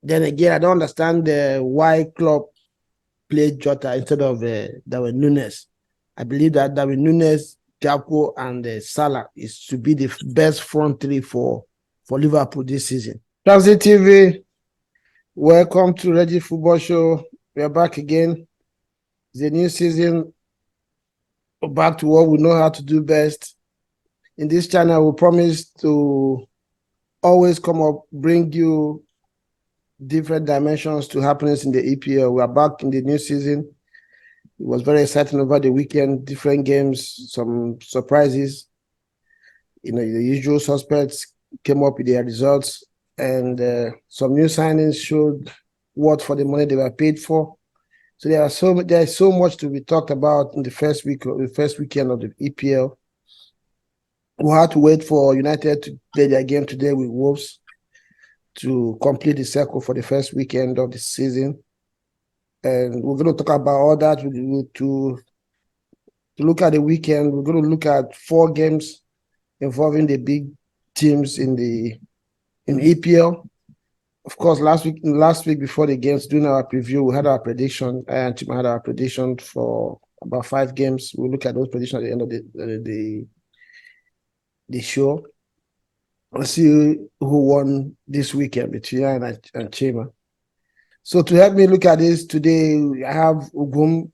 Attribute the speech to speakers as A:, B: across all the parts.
A: Then again, I don't understand why Klopp played Jota instead of Darwin Nunes. I believe that Darwin Nunes, Gakpo, and Salah is to be the best front three for Liverpool this season. Transit TV, welcome to Reggie Football Show. We are back again. It's a new season. We're back to what we know how to do best. In this channel, we promise to always come up, bring you different dimensions to happenings in the EPL. We are back in the new season. It was very exciting over the weekend, different games, some surprises. The usual suspects came up with their results, and some new signings showed what for the money they were paid for. So there's so much to be talked about in the first weekend of the EPL. We'll have to wait for United to play their game today with Wolves to complete the circle for the first weekend of the season. And we're going to talk about all that. To look at the weekend, we're going to look at 4 games involving the big teams in EPL. Of course, last week before the games, during our preview, we had our prediction, and Tim had our prediction for about 5 games. We'll look at those predictions at the end of the show. Let's see who won this weekend between you and Chima. So to help me look at this today, I have Ugum,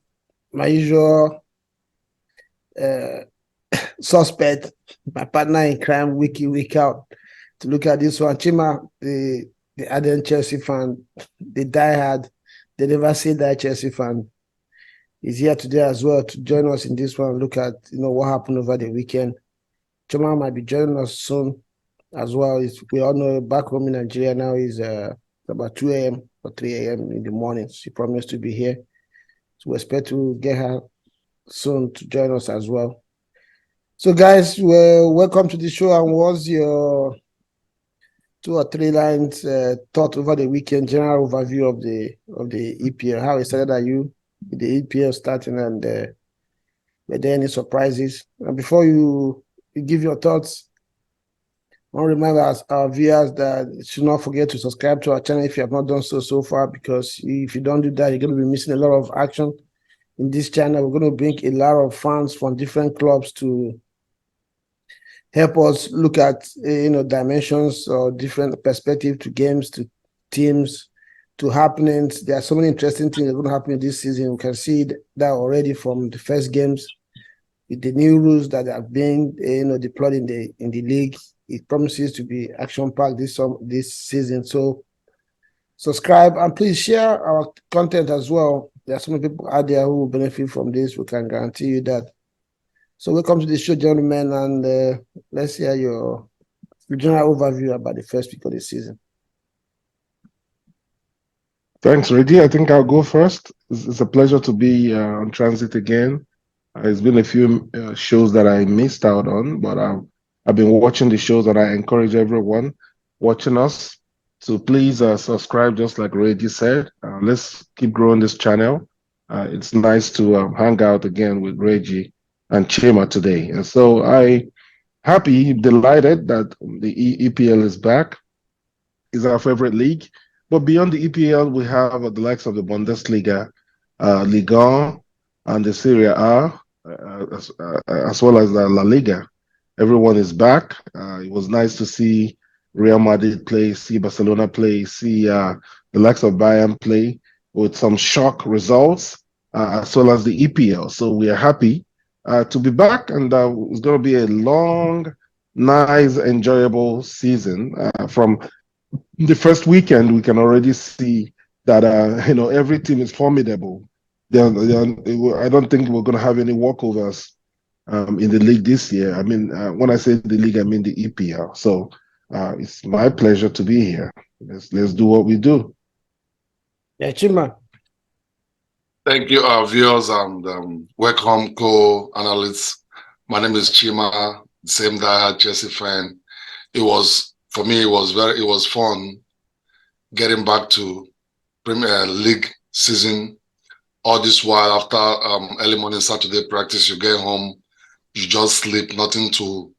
A: my usual suspect, my partner in crime, week in, week out, to look at this one. Chima, the ardent Chelsea fan, the diehard, they never say die Chelsea fan, is here today as well to join us in this one. Look at what happened over the weekend. Chima might be joining us soon as well. We all know back home in Nigeria now is about 2 a.m. or 3 a.m. in the morning. She promised to be here. So we expect to get her soon to join us as well. So guys, welcome to the show. And what's your 2 or 3 lines thought over the weekend, general overview of the EPL? How excited are you with the EPL starting, and were there any surprises? And before you give your thoughts, I want to remind our viewers that you should not forget to subscribe to our channel if you have not done so far, because if you don't do that, you're going to be missing a lot of action in this channel. We're going to bring a lot of fans from different clubs to help us look at dimensions or different perspective to games, to teams, to happenings. There are so many interesting things that are going to happen this season. We can see that already from the first games with the new rules that have been deployed in the league. It promises to be action-packed this season. So subscribe and please share our content as well. There are so many people out there who will benefit from this. We can guarantee you that. So welcome to the show, gentlemen, and let's hear your general overview about the first week of the season.
B: Thanks, Reggie. I think I'll go first. It's a pleasure to be on Transit again. It's been a few shows that I missed out on, but I've been watching the shows, and I encourage everyone watching us to please subscribe, just like Reggie said. Let's keep growing this channel. It's nice to hang out again with Reggie and Chima today. And so delighted that the EPL is back. It's our favorite league. But beyond the EPL, we have the likes of the Bundesliga, Ligue 1, and the Serie A, as well as the La Liga. Everyone is back. It was nice to see Real Madrid play, see Barcelona play, see the likes of Bayern play with some shock results, as well as the EPL. So we are happy to be back, and it's going to be a long, nice, enjoyable season. From the first weekend, we can already see that every team is formidable. I don't think we're going to have any walkovers in the league this year. I mean, when I say the league, I mean the EPL. So it's my pleasure to be here. Let's do what we do.
A: Yeah, Chima.
C: Thank you, our viewers, and welcome, co-analysts. My name is Chima, same diehard Chelsea fan. It was fun getting back to Premier League season. All this while, after early morning Saturday practice, you get home, you just sleep, nothing to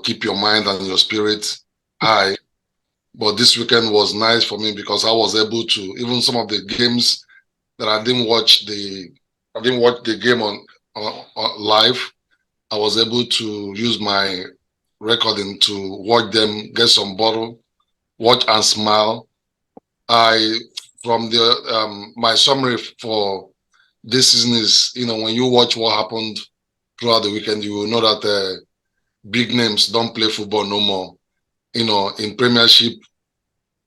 C: keep your mind and your spirit high. But this weekend was nice for me because I was able to, even some of the games that I didn't watch the game on live. I was able to use my recording to watch them, get some bottle, watch and smile. I from the my summary for this season is, when you watch what happened throughout the weekend, you will know that big names don't play football no more. In Premiership,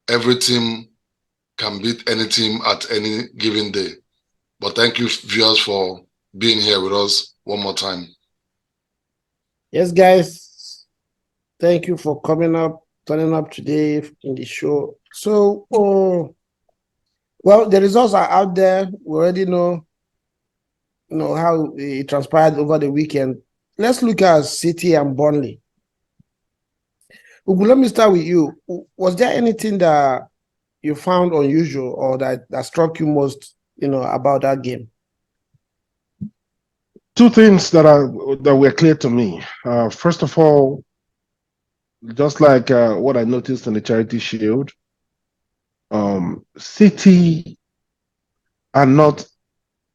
C: every team can beat any team at any given day. But thank you, viewers, for being here with us one more time.
A: Yes, guys. Thank you for turning up today in the show. So, well, the results are out there. We already know how it transpired over the weekend. Let's look at City and Burnley. Ugu, let me start with you. Was there anything that you found unusual or that struck you most, about that game?
B: Two things that were clear to me. First of all, just like what I noticed in the Charity Shield, City are not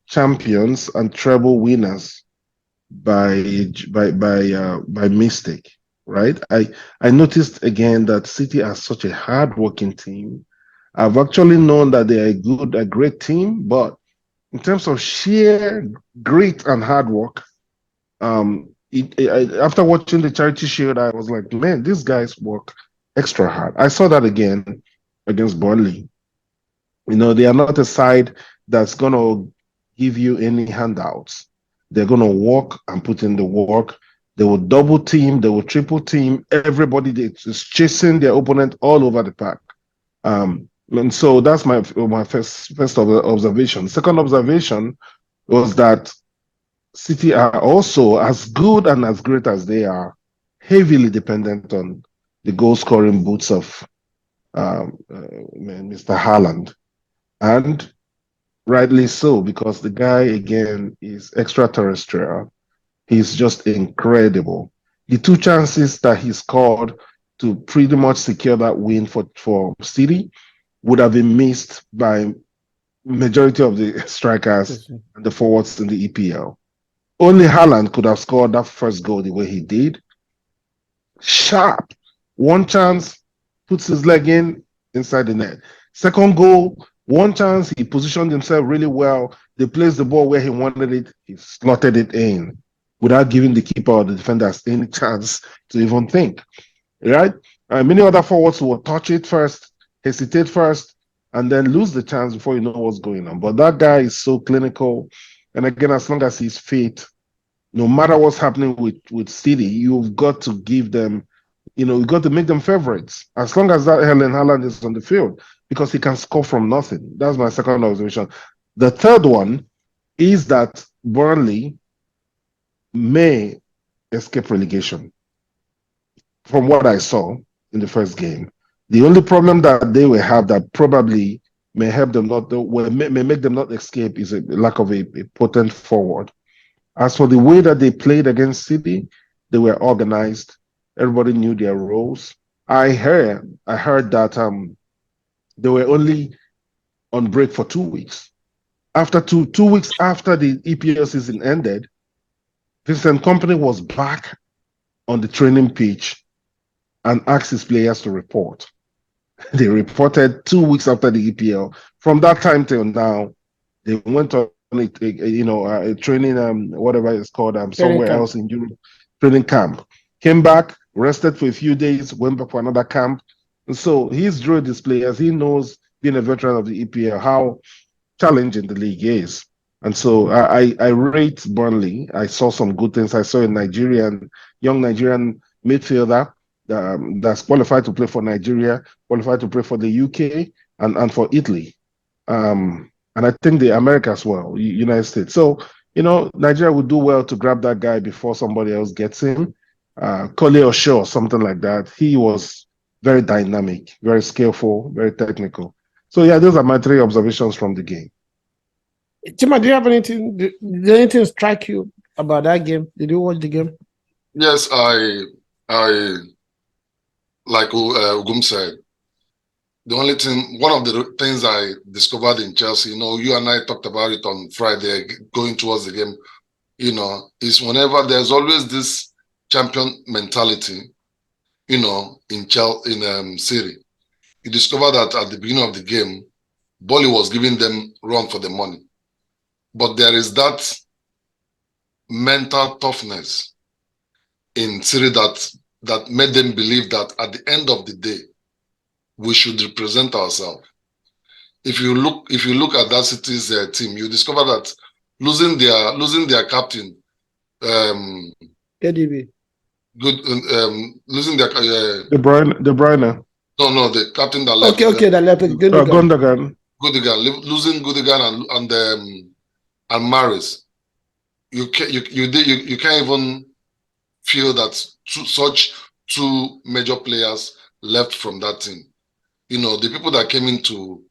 B: champions and treble winners by mistake, right? I noticed again that City are such a hard-working team. I've actually known that they are a great team, but in terms of sheer grit and hard work, after watching the Charity Shield, I was like, man, these guys work extra hard. I saw that again against Burnley. They are not a side that's going to give you any handouts. They're going to work and put in the work. They will double team, they will triple team. Everybody is chasing their opponent all over the park. And so that's my first observation. Second observation was that City are also, as good and as great as they are, heavily dependent on the goal scoring boots of Mr. Haaland. And rightly so, because the guy, again, is extraterrestrial. He's just incredible. The two chances that he scored to pretty much secure that win for City would have been missed by majority of the strikers and the forwards in the EPL. Only Haaland could have scored that first goal the way he did. Sharp. One chance, puts his leg inside the net. Second goal, one chance, he positioned himself really well. They placed the ball where he wanted it. He slotted it in without giving the keeper or the defenders any chance to even think. Right? Many other forwards will touch it first, hesitate first, and then lose the chance before you know what's going on. But that guy is so clinical. And again, as long as he's fit, no matter what's happening with City, you've got to give them, you've got to make them favorites. As long as that Erling Haaland is on the field, because he can score from nothing. That's my second observation. The third one is that Burnley may escape relegation. From what I saw in the first game, the only problem that they will have that probably may help them may make them not escape is a lack of a potent forward. As for the way that they played against City, they were organized. Everybody knew their roles. I heard that they were only on break for 2 weeks. After 2 weeks after the EPL season ended, Vincent Company was back on the training pitch and asked his players to report. They reported 2 weeks after the EPL. From that time till now, they went on a training, whatever it's called, somewhere else in Europe, training camp. Came back, rested for a few days, went back for another camp. And so he's drilled his players. He knows, being a veteran of the EPL, how challenging the league is. And so I rate Burnley. I saw some good things. I saw a young Nigerian midfielder that's qualified to play for Nigeria, qualified to play for the UK and for Italy. And I think the America as well, United States. So, Nigeria would do well to grab that guy before somebody else gets him. Kole Osho, something like that. He was very dynamic, very skillful, very technical. So, yeah, those are my three observations from the game.
A: Chima, do you have anything? Did anything strike you about that game? Did you watch the game?
C: Yes, I like Ugum said, The only thing, one of the things I discovered in Chelsea, you and I talked about it on Friday, going towards the game, is whenever there's always this champion mentality, in Chelsea, in City. You discover that at the beginning of the game, Bolly was giving them run for the money. But there is that mental toughness in City that made them believe that at the end of the day, we should represent ourselves. If you look at that City's team, you discover that losing their captain,
A: KDB.
C: Losing their
B: De Bruyne.
C: No, the captain that left.
A: Okay, that left.
B: Gundogan.
C: Losing Gundogan and Maris. You can't even feel that such two major players left from that team. The people that came in to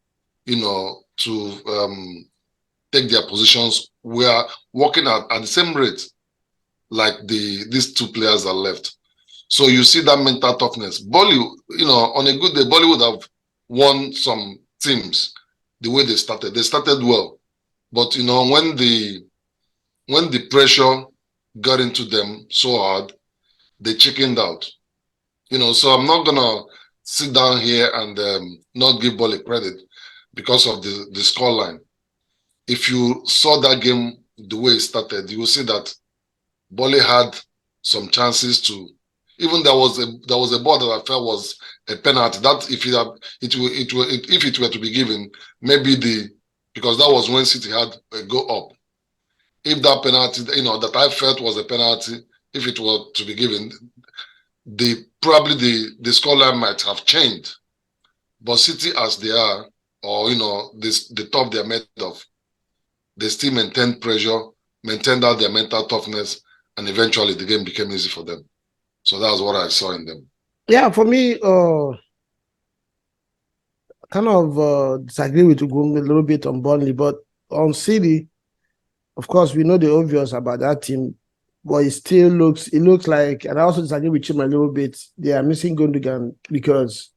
C: take their positions were working at the same rate like these two players that left. So you see that mental toughness. Bolly, on a good day, Bolly would have won some teams the way they started. They started well. But when the pressure got into them so hard, they chickened out. So I'm not gonna sit down here and not give Bolly credit because of the scoreline. If you saw that game the way it started, you will see that Bolly had some chances to. Even there was a ball that I felt was a penalty. That if it were to be given, maybe because that was when City had a go up. If that penalty, that I felt was a penalty, if it were to be given, probably the scoreline might have changed. But City as they are, or the top they're made of, they still maintained pressure, maintained out their mental toughness, and eventually the game became easy for them. So that's what I saw in them.
A: Yeah, for me, kind of disagree with Ugum a little bit on Burnley, but on City, of course, we know the obvious about that team, but it looks like, and I also disagree with him a little bit, they are missing Gundogan because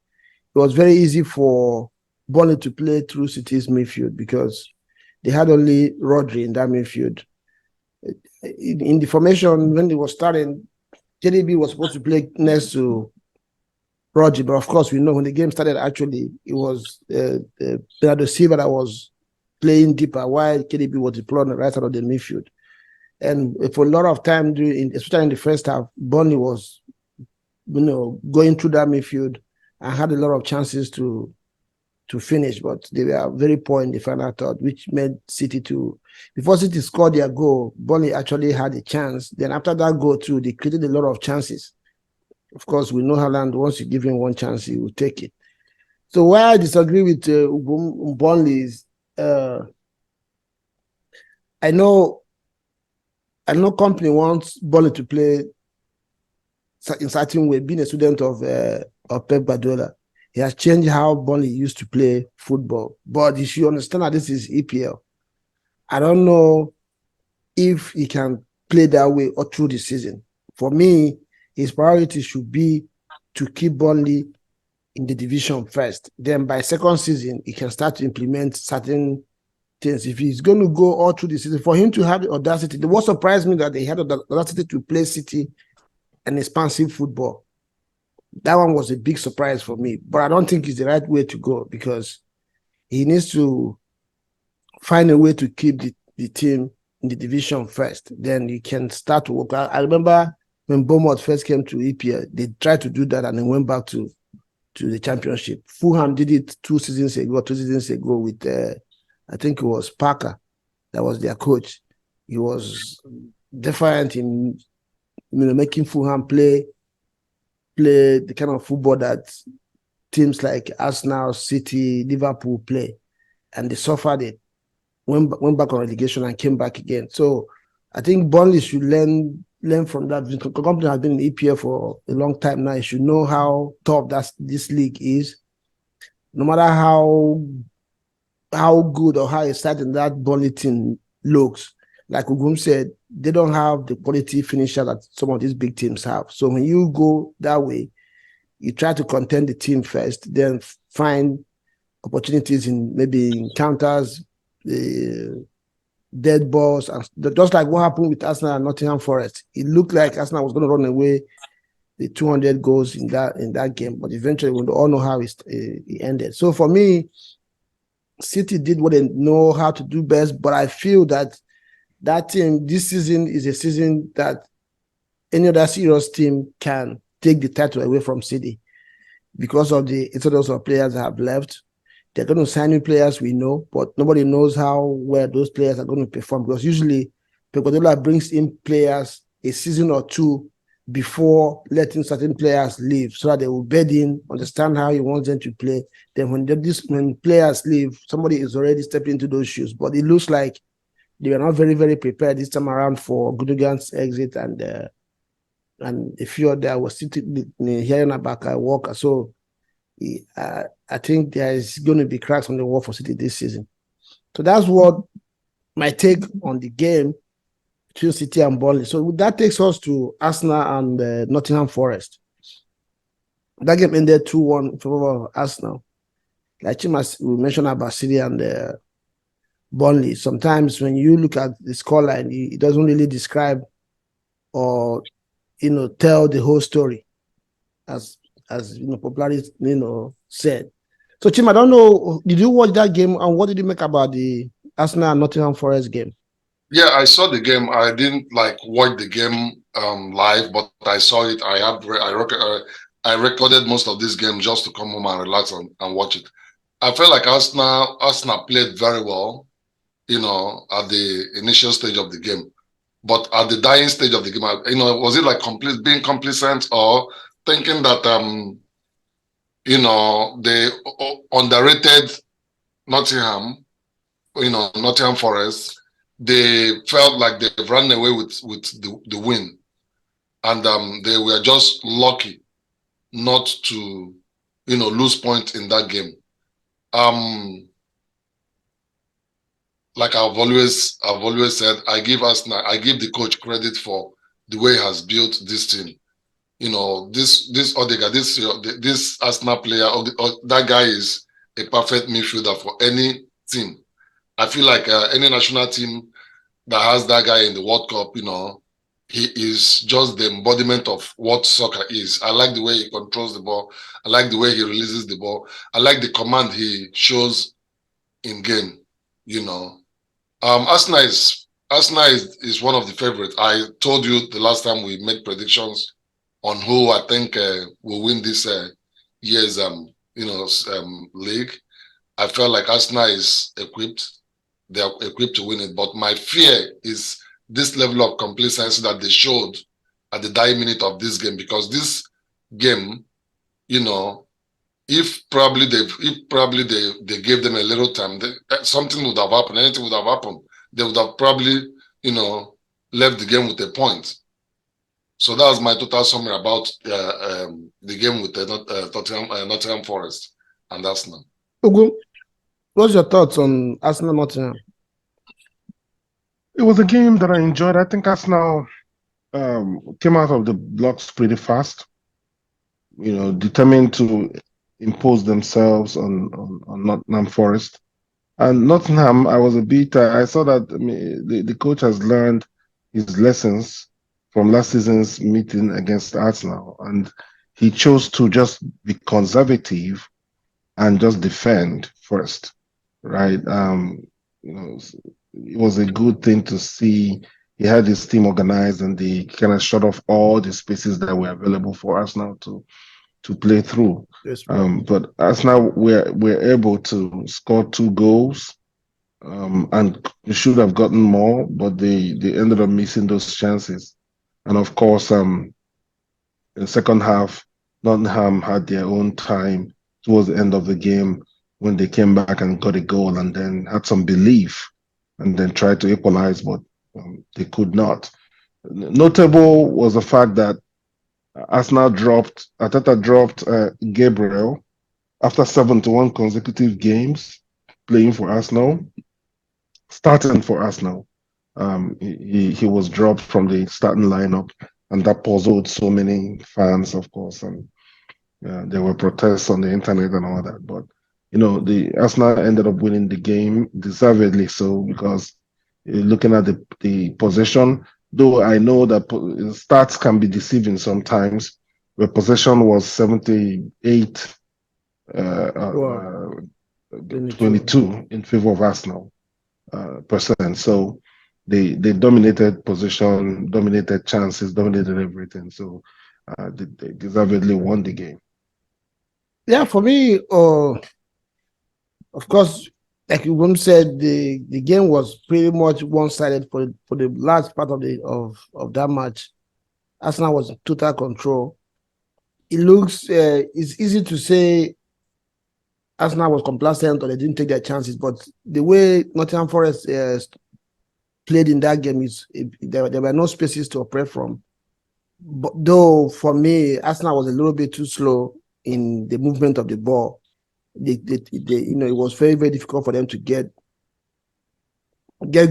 A: it was very easy for Burnley to play through City's midfield because they had only Rodri in that midfield. In the formation, when they were starting, JDB was supposed to play next to Rodri, but of course, we know when the game started, actually, it was Bernardo Silva that was playing deeper while KDB was deployed on the right side of the midfield. And for a lot of time, especially in the first half, Burnley was, going through that midfield and had a lot of chances to finish, but they were very poor in the final third, which made City before City scored their goal, Burnley actually had a chance. Then after that goal too, they created a lot of chances. Of course, we know Haaland, once you give him one chance, he will take it. So why I disagree with Burnley is, I know company wants Burnley to play in certain way. Being a student of Pep Guardiola, he has changed how Burnley used to play football. But you should understand that this is EPL. I don't know if he can play that way all through the season. For me, his priority should be to keep Burnley in the division first. Then by second season, he can start to implement certain things. If he's going to go all through the season, for him to have the audacity, the what surprised me that they had the audacity to play City and expansive football. That one was a big surprise for me, but I don't think it's the right way to go because he needs to find a way to keep the team in the division first. Then you can start to work. I remember when Bournemouth first came to EPL, they tried to do that and then went back to the championship. Fulham did it 2 seasons ago with, I think it was Parker, that was their coach. He was defiant in making Fulham play the kind of football that teams like Arsenal, City, Liverpool play, and they suffered it. Went back on relegation and came back again. So I think Burnley should learn from that. The company has been in EPL for a long time now. You should know how tough this league is. No matter how good or how exciting that Burnley team looks, like Ugum said, they don't have the quality finisher that some of these big teams have. So when you go that way, you try to contend the team first, then find opportunities in maybe encounters, the dead balls, and just like what happened with Arsenal and Nottingham Forest. It looked like Arsenal was going to run away the 200 goals in that game, but eventually we all know how it ended. So for me, City did what they know how to do best, but I feel that team this season is a season that any other serious team can take the title away from City because of the exodus of players that have left. They're going to sign new players, we know, but nobody knows how well those players are going to perform because usually Pep Guardiola brings in players a season or two before letting certain players leave so that they will bed in, understand how he wants them to play. Then when players leave, somebody is already stepping into those shoes. But it looks like they were not very, very prepared this time around for Gundogan's exit and a few other was sitting hearing about Walker. So I think there is going to be cracks on the wall for City this season. So that's what my take on the game between City and Burnley. So that takes us to Arsenal and Nottingham Forest. That game ended 2-1 in favor of Arsenal. Like Chima, we mentioned about City and Burnley. Sometimes when you look at the scoreline, it doesn't really describe or tell the whole story, as popularly said. So Chima, I don't know, did you watch that game and what did you make about the Arsenal and Nottingham Forest game?
C: Yeah, I saw the game. I didn't watch the game live, but I saw it. I recorded most of this game just to come home and relax and watch it. I felt like Arsenal played very well, at the initial stage of the game. But at the dying stage of the game, was it like being complacent or thinking that they underrated Nottingham, Nottingham Forest. They felt like they've run away with the win, and they were just lucky not to, lose point in that game. Like I've always said, I give the coach credit for the way he has built this team. This Odega, this Arsenal player, that guy is a perfect midfielder for any team. I feel like any national team that has that guy in the World Cup, he is just the embodiment of what soccer is. I like the way he controls the ball. I like the way he releases the ball. I like the command he shows in game. Arsenal is one of the favorites. I told you the last time we made predictions on who I think will win this year's league. I felt like Arsenal is equipped. They are equipped to win it. But my fear is this level of complacency that they showed at the dying minute of this game, because this game, if probably they gave them a little time, something would have happened. Anything would have happened. They would have probably, left the game with a point. So that was my total summary about the game with Nottingham Forest and Arsenal.
A: Ugu, what's your thoughts on Arsenal Nottingham?
B: It was a game that I enjoyed. I think Arsenal came out of the blocks pretty fast, determined to impose themselves on Nottingham Forest. And Nottingham, I was a bit, I saw that the coach has learned his lessons from last season's meeting against Arsenal, and he chose to just be conservative and just defend first, right? It was a good thing to see. He had his team organized and they kind of shut off all the spaces that were available for Arsenal to play through.
A: Yes, right.
B: But Arsenal we're able to score 2 goals, and they should have gotten more, but they ended up missing those chances. And of course, in the second half, Nottingham had their own time towards the end of the game when they came back and got a goal and then had some belief and then tried to equalize, but they could not. Notable was the fact that Arteta dropped Gabriel after 71 consecutive games playing for Arsenal, starting for Arsenal. He was dropped from the starting lineup, and that puzzled so many fans, of course. And Yeah, there were protests on the internet and all that, but the Arsenal ended up winning the game deservedly so because looking at the possession, though I know that stats can be deceiving sometimes. The possession was 78
A: Wow, 22.
B: 22 in favor of Arsenal percent. So they dominated position, dominated chances, dominated everything. So they deservedly won the game.
A: Yeah, for me, of course, like you said, the game was pretty much one-sided for the last part of of that match. Arsenal was in total control. It's easy to say Arsenal was complacent or they didn't take their chances, but the way Nottingham Forest played in that game there were no spaces to operate from. But though for me, Arsenal was a little bit too slow in the movement of the ball. It was very, very difficult for them to get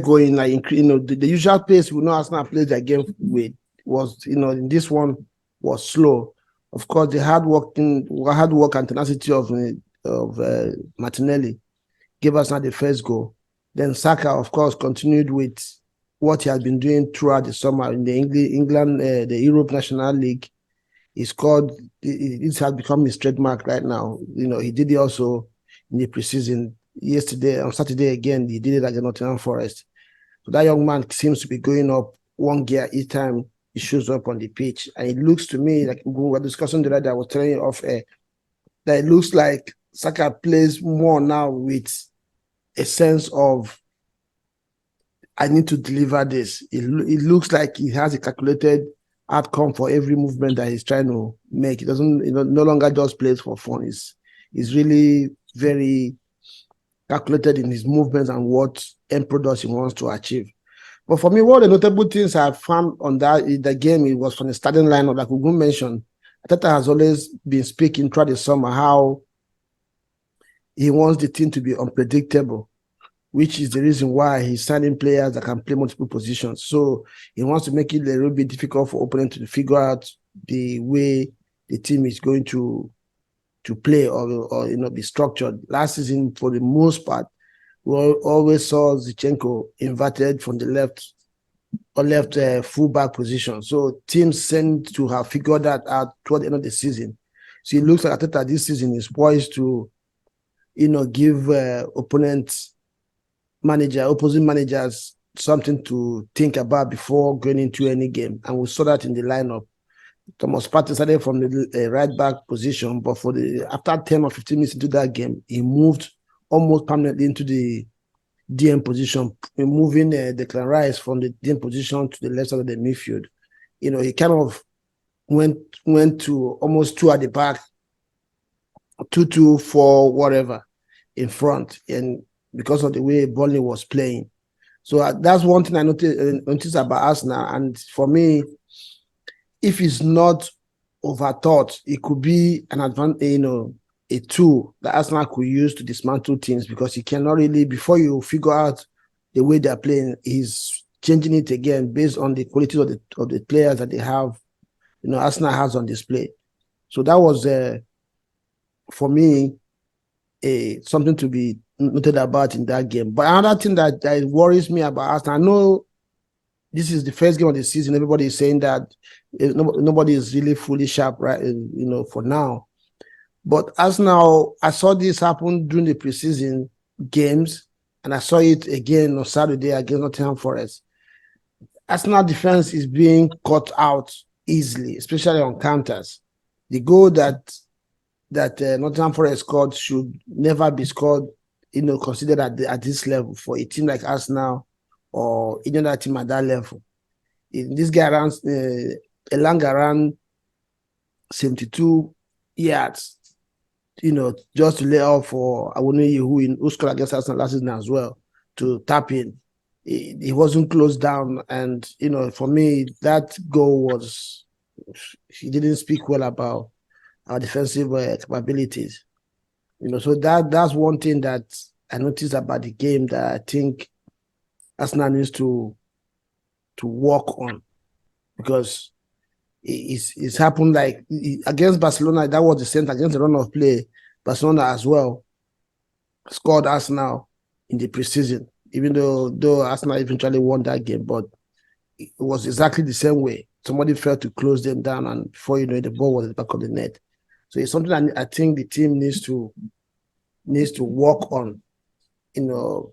A: going. Like the usual pace we know Arsenal plays their game with was in this one was slow. Of course, the hard work and tenacity of Martinelli gave us now the first goal. Then Saka, of course, continued with what he has been doing throughout the summer in the the Europe National League. He scored. It has become his trademark right now. He did it also in the preseason. Yesterday, on Saturday again, he did it at the Nottingham Forest. So that young man seems to be going up one gear each time he shows up on the pitch. And it looks to me like we were discussing the other day, I was telling you off air, that it looks like Saka plays more now with a sense of I need to deliver this. It looks like he has a calculated outcome for every movement that he's trying to make. He doesn't, no longer just plays for fun. He's really very calculated in his movements and what end product he wants to achieve. But for me, one of the notable things I found on the game, it was from the starting lineup, like Ugun mentioned. Ateta has always been speaking throughout the summer how he wants the team to be unpredictable, which is the reason why he's signing players that can play multiple positions. So he wants to make it a little bit difficult for opponents to figure out the way the team is going to play or be structured. Last season, for the most part, we always saw Zichenko inverted from the left or left fullback position. So teams seem to have figured that out toward the end of the season. So it looks like Ateta this season is poised to, give opposing managers something to think about before going into any game. And we saw that in the lineup. Thomas Partey started from the right back position, but after 10 or 15 minutes into that game, he moved almost permanently into the DM position, moving Declan Rice from the DM position to the left side of the midfield. He kind of went to almost two at the back, 2-2-4, whatever, in front, and because of the way Burnley was playing. So that's one thing I noticed about Arsenal. And for me, if it's not overthought, it could be an advantage, a tool that Arsenal could use to dismantle teams because you cannot really, before you figure out the way they're playing, he's changing it again based on the quality of the players that they have, Arsenal has on display. So that was, for me, something to be noted about in that game. But another thing that worries me about Arsenal, I know this is the first game of the season. Everybody is saying that nobody is really fully sharp, right? For now. But Arsenal, I saw this happen during the preseason games, and I saw it again on Saturday against Nottingham Forest. Arsenal defense is being caught out easily, especially on counters. The goal that Nottingham Forest scored should never be scored, considered at this level for a team like Arsenal or any other team at that level. This guy runs Elanga ran 72 yards, just to lay off for Awoniyi, who scored against Arsenal last season as well, to tap in. He wasn't closed down, and for me, that goal was he didn't speak well about our defensive capabilities. So that's one thing that I noticed about the game that I think Arsenal needs to work on, because it's happened like against Barcelona. That was the same against the run of play. Barcelona as well scored Arsenal in the preseason, even though Arsenal eventually won that game, but it was exactly the same way. Somebody failed to close them down, and before you know it, the ball was at the back of the net. So it's something I think the team needs to work on,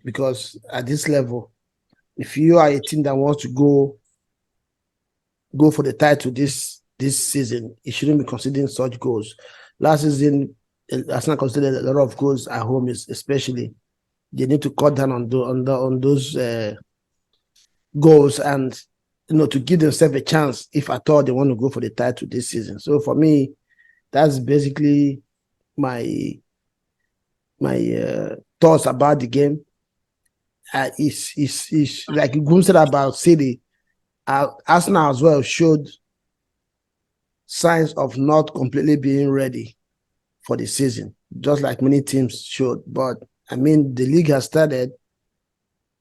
A: because at this level, if you are a team that wants to go for the title this season, it shouldn't be considering such goals. Last season, Arsenal considered a lot of goals at home, especially. They need to cut down on those goals, and to give themselves a chance if at all they want to go for the title this season. So for me, that's basically my thoughts about the game. It's like Gum said about City. Arsenal as well showed signs of not completely being ready for the season, just like many teams showed. But I mean, the league has started.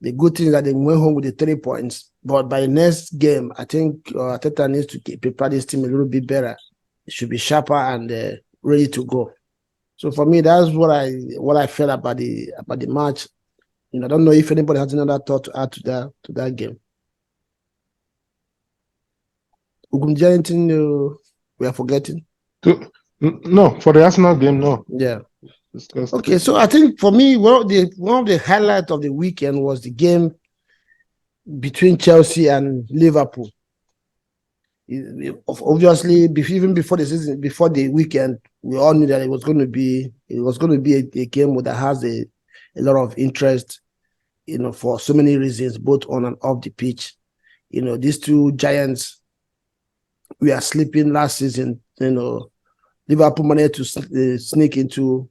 A: The good thing is that they went home with the 3 points. But by the next game, I think Arteta needs to prepare this team a little bit better. It should be sharper and ready to go. So for me, that's what I felt about the match. I don't know if anybody has another thought to add to that game. Ugunja, anything we are forgetting?
B: No, for the Arsenal game, no.
A: Yeah. Okay, so I think for me, one of the highlights of the weekend was the game between Chelsea and Liverpool. Obviously, even before the season, before the weekend, we all knew that it was going to be a game that has a lot of interest, for so many reasons, both on and off the pitch. These two giants, we are sleeping last season. Liverpool managed to sneak into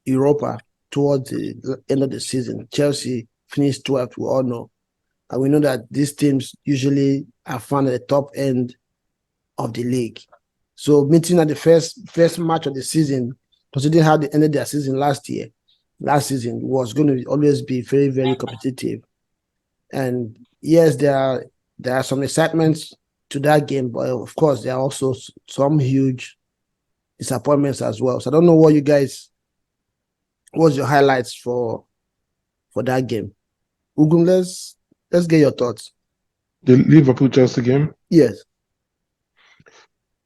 A: Europa towards the end of the season. Chelsea finished 12th, we all know. And we know that these teams usually are found at the top end of the league. So meeting at the first match of the season, considering how they ended their season last season was going to always be very, very competitive. And yes, there are some excitements to that game, but of course there are also some huge disappointments as well. So I don't know what's your highlights for that game. Ugun, let's get your thoughts.
B: The Liverpool Chelsea game?
A: Yes.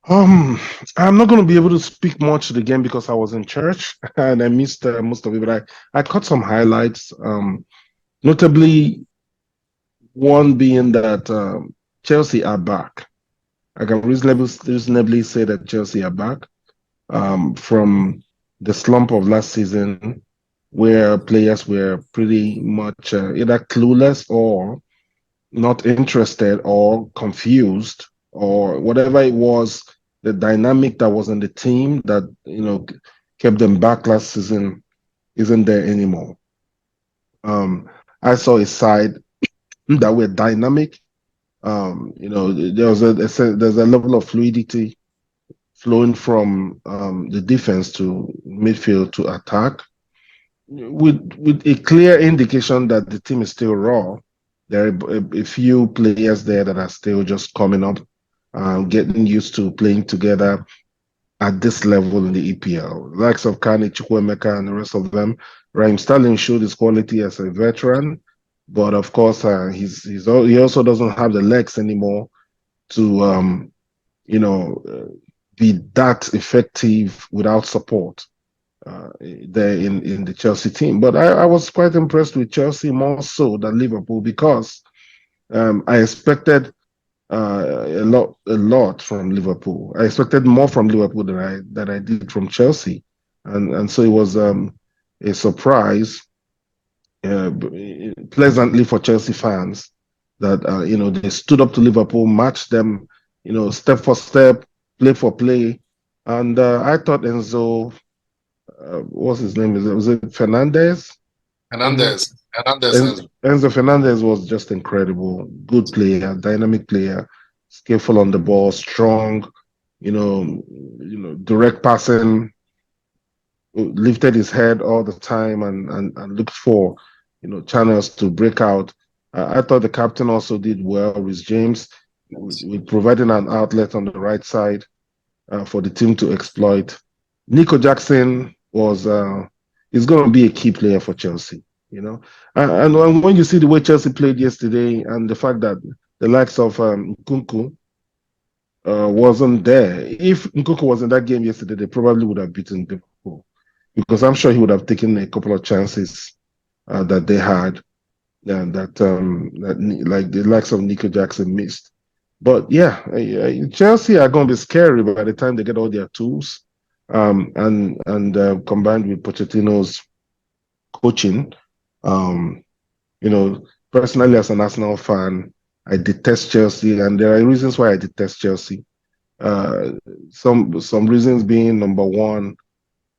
B: I'm not going to be able to speak much to the game because I was in church and I missed most of it, but I caught some highlights. Notably, one being that Chelsea are back. I can reasonably say that Chelsea are back from the slump of last season, where players were pretty much either clueless or not interested or confused or whatever it was. The dynamic that was in the team that kept them back last season isn't there anymore. I saw a side that were dynamic. There's a level of fluidity flowing from the defense to midfield to attack, with a clear indication that the team is still raw. There are a few players there that are still just coming up, getting used to playing together at this level in the EPL. Likes of Kane, Chukwuemeka, and the rest of them. Raheem Sterling showed his quality as a veteran, but of course, he also doesn't have the legs anymore to be that effective without support there in the Chelsea team. But I was quite impressed with Chelsea more so than Liverpool because I expected a lot from Liverpool. I expected more from Liverpool than I did from Chelsea, and so it was a surprise, pleasantly for Chelsea fans that they stood up to Liverpool, matched them, step for step, play for play, and I thought Enzo, what's his name? Was it Fernandez? Enzo Fernandez was just incredible. Good player, dynamic player, skillful on the ball, strong, direct passing, lifted his head all the time and looked for, channels to break out. I thought the captain also did well with James. with providing an outlet on the right side for the team to exploit. Nico Jackson is going to be a key player for Chelsea. And when you see the way Chelsea played yesterday, and the fact that the likes of Nkunku wasn't there. If Nkunku was in that game yesterday, they probably would have beaten Liverpool, because I'm sure he would have taken a couple of chances that they had, that like the likes of Nico Jackson missed. But yeah, Chelsea are going to be scary by the time they get all their tools, and combined with Pochettino's coaching. Um, Personally, as an Arsenal fan, I detest Chelsea, and there are reasons why I detest Chelsea. Uh, some reasons being, number one,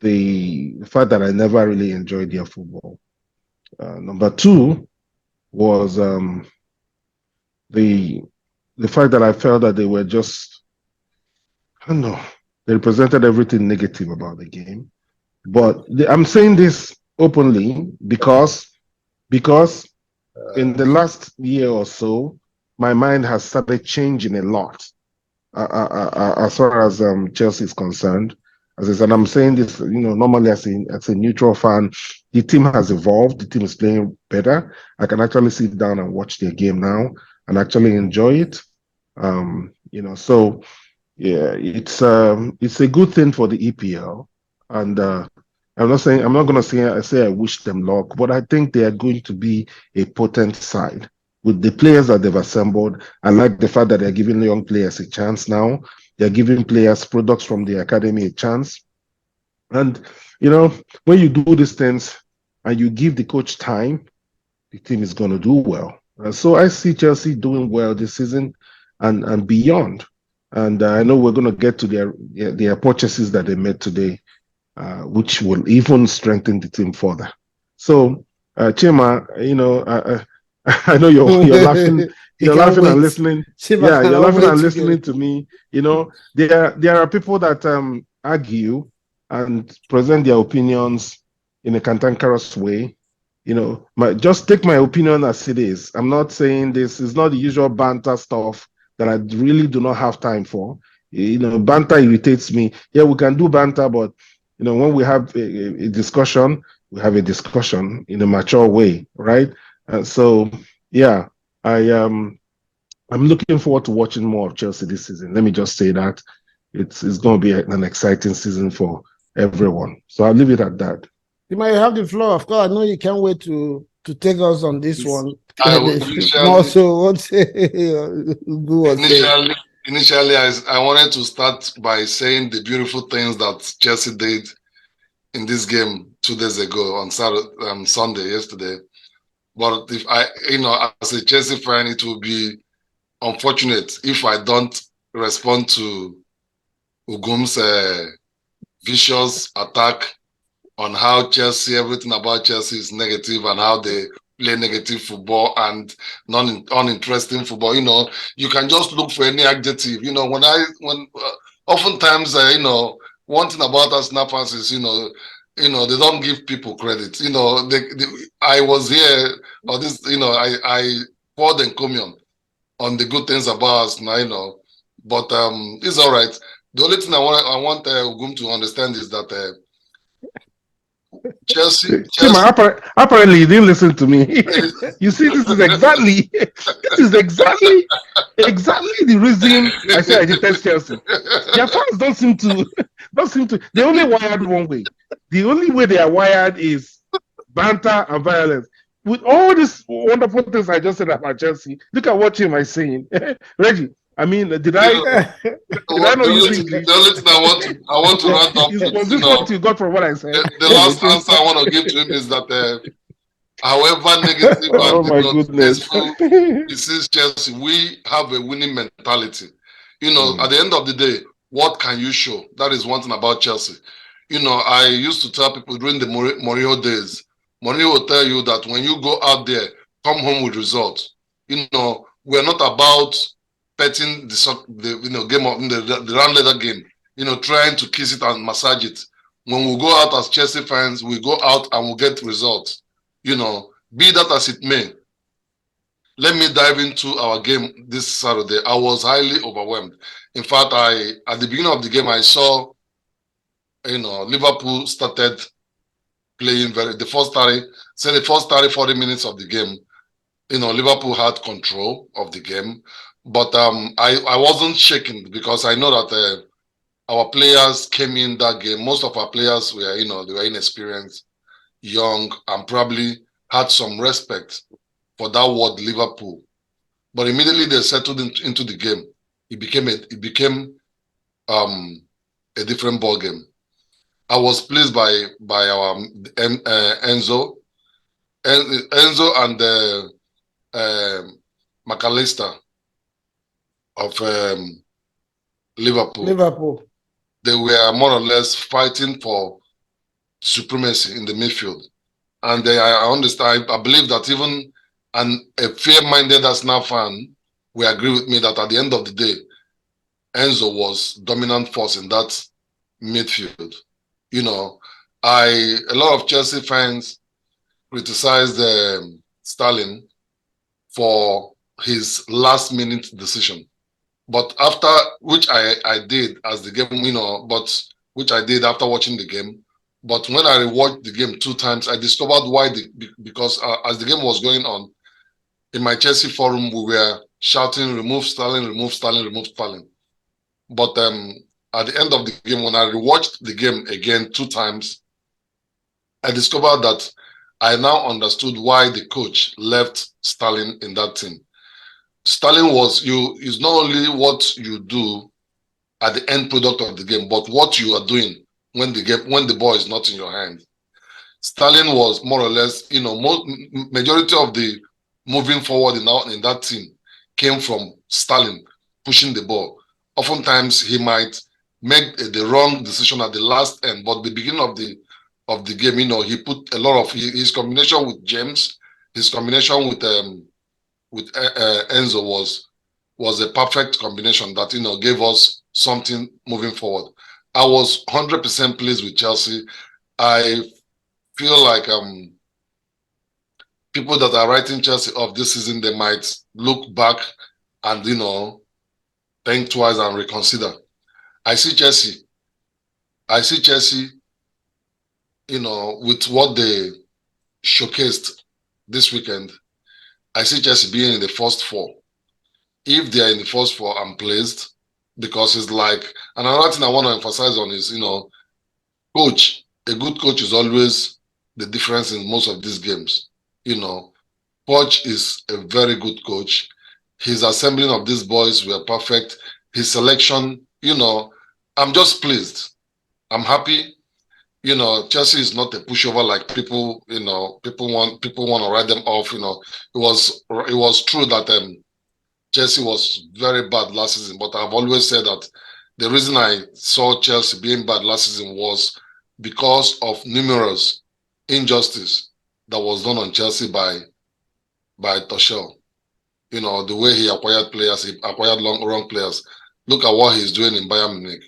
B: the fact that I never really enjoyed their football. Number two was the fact that I felt that they were just, I don't know, they represented everything negative about the game. But I'm saying this openly because in the last year or so, my mind has started changing a lot as far as Chelsea is concerned. As I said, I'm saying this, normally as a neutral fan, the team has evolved. The team is playing better. I can actually sit down and watch their game now and actually enjoy it. So yeah, it's a good thing for the EPL, and I'm not gonna say I wish them luck, but I think they are going to be a potent side with the players that they've assembled. I like the fact that they're giving young players a chance now. They're giving players products from the academy a chance, and when you do these things and you give the coach time, the team is going to do well. So I see Chelsea doing well this season and beyond. And I know we're going to get to their purchases that they made today, which will even strengthen the team further. So, Chima, I know you're laughing,
A: You
B: you're
A: can't
B: laughing and
A: wait.
B: listening.
A: Chima
B: Yeah, you're
A: cannot
B: laughing
A: wait
B: and
A: to go.
B: listening to me. There are people that argue and present their opinions in a cantankerous way. Just take my opinion as it is. I'm not saying this is not the usual banter stuff that I really do not have time for. Banter irritates me. Yeah, we can do banter, but when we have a discussion, we have a discussion in a mature way, right? So yeah, I'm looking forward to watching more of Chelsea this season. Let me just say that it's going to be an exciting season for everyone. So I'll leave it at that.
A: You might have the floor. Of course, I know you can't wait to take us on this one.
C: I
A: More
C: initially,
A: so, what Ugu was saying.
C: initially, I wanted to start by saying the beautiful things that Chelsea did in this game 2 days ago on Saturday, Sunday, yesterday. But if as a Chelsea fan, it will be unfortunate if I don't respond to Ugum's vicious attack on how Chelsea, everything about Chelsea is negative and how they play negative football and uninteresting football. You can just look for any adjective. Oftentimes, one thing about Arsenal fans is, they don't give people credit. I was here, or this, I poured encomium on the good things about Arsenal, but it's all right. The only thing I want Ugum to understand is that Chelsea,
B: Chima,
C: Chelsea.
B: apparently you didn't listen to me. You see, this is exactly the reason I say I detest Chelsea. Their fans don't seem to they only wired one way. The only way they are wired is banter and violence. With all these wonderful things I just said about Chelsea, look at what Chima is saying. Reggie, I mean, did I not use English?
C: The only thing I want to round up with,
B: Was this what you got from what I said?
C: the last answer I want to give to him is that however negative
B: Oh
C: and
B: my goodness.
C: distasteful he sees Chelsea, we have a winning mentality. At the end of the day, what can you show? That is one thing about Chelsea. I used to tell people during the Mourinho days, Mourinho will tell you that when you go out there, come home with results. We're not about betting the game of the round leather game. Trying to kiss it and massage it. When we go out as Chelsea fans, we go out and we get results. Be that as it may, let me dive into our game this Saturday. I was highly overwhelmed. In fact, at the beginning of the game, I saw, Liverpool started playing the first 40 minutes of the game, Liverpool had control of the game. But I wasn't shaken because I know that our players came in that game. Most of our players were, they were inexperienced, young, and probably had some respect for that word Liverpool. But immediately they settled into the game. It became a different ball game. I was pleased by our Enzo, Enzo and McAllister of Liverpool.
A: Liverpool.
C: They were more or less fighting for supremacy in the midfield, and I understand. I believe that even a fair-minded Arsenal fan will agree with me that at the end of the day, Enzo was dominant force in that midfield. A lot of Chelsea fans criticized Sterling for his last-minute decision. But after, which I did as the game, which I did after watching the game. But when I rewatched the game 2 times, I discovered why. Because as the game was going on, in my Chelsea forum, we were shouting, remove Sterling, remove Sterling, remove Sterling. But at the end of the game, when I rewatched the game again 2 times, I discovered that I now understood why the coach left Sterling in that team. Sterling is not only what you do at the end product of the game, but what you are doing when the ball is not in your hand. Sterling was more or less, majority of the moving forward in that team came from Sterling pushing the ball. Oftentimes he might make the wrong decision at the last end, but the beginning of the game, he put a lot of his combination with James, his combination with Enzo was a perfect combination that gave us something moving forward. I was 100% pleased with Chelsea. I feel like people that are writing Chelsea off this season, they might look back and think twice and reconsider. I see Chelsea, with what they showcased this weekend. I see Chelsea being in the first four. If they are in the first four, I'm pleased, because it's like, and another thing I want to emphasize on is, coach. A good coach is always the difference in most of these games. Poch is a very good coach. His assembling of these boys were perfect. His selection, I'm just pleased. I'm happy. Chelsea is not a pushover like people want to write them off. It was true that Chelsea was very bad last season, but I've always said that the reason I saw Chelsea being bad last season was because of numerous injustice that was done on Chelsea by Tuchel. The way he acquired players, he acquired wrong players. Look at what he's doing in Bayern Munich.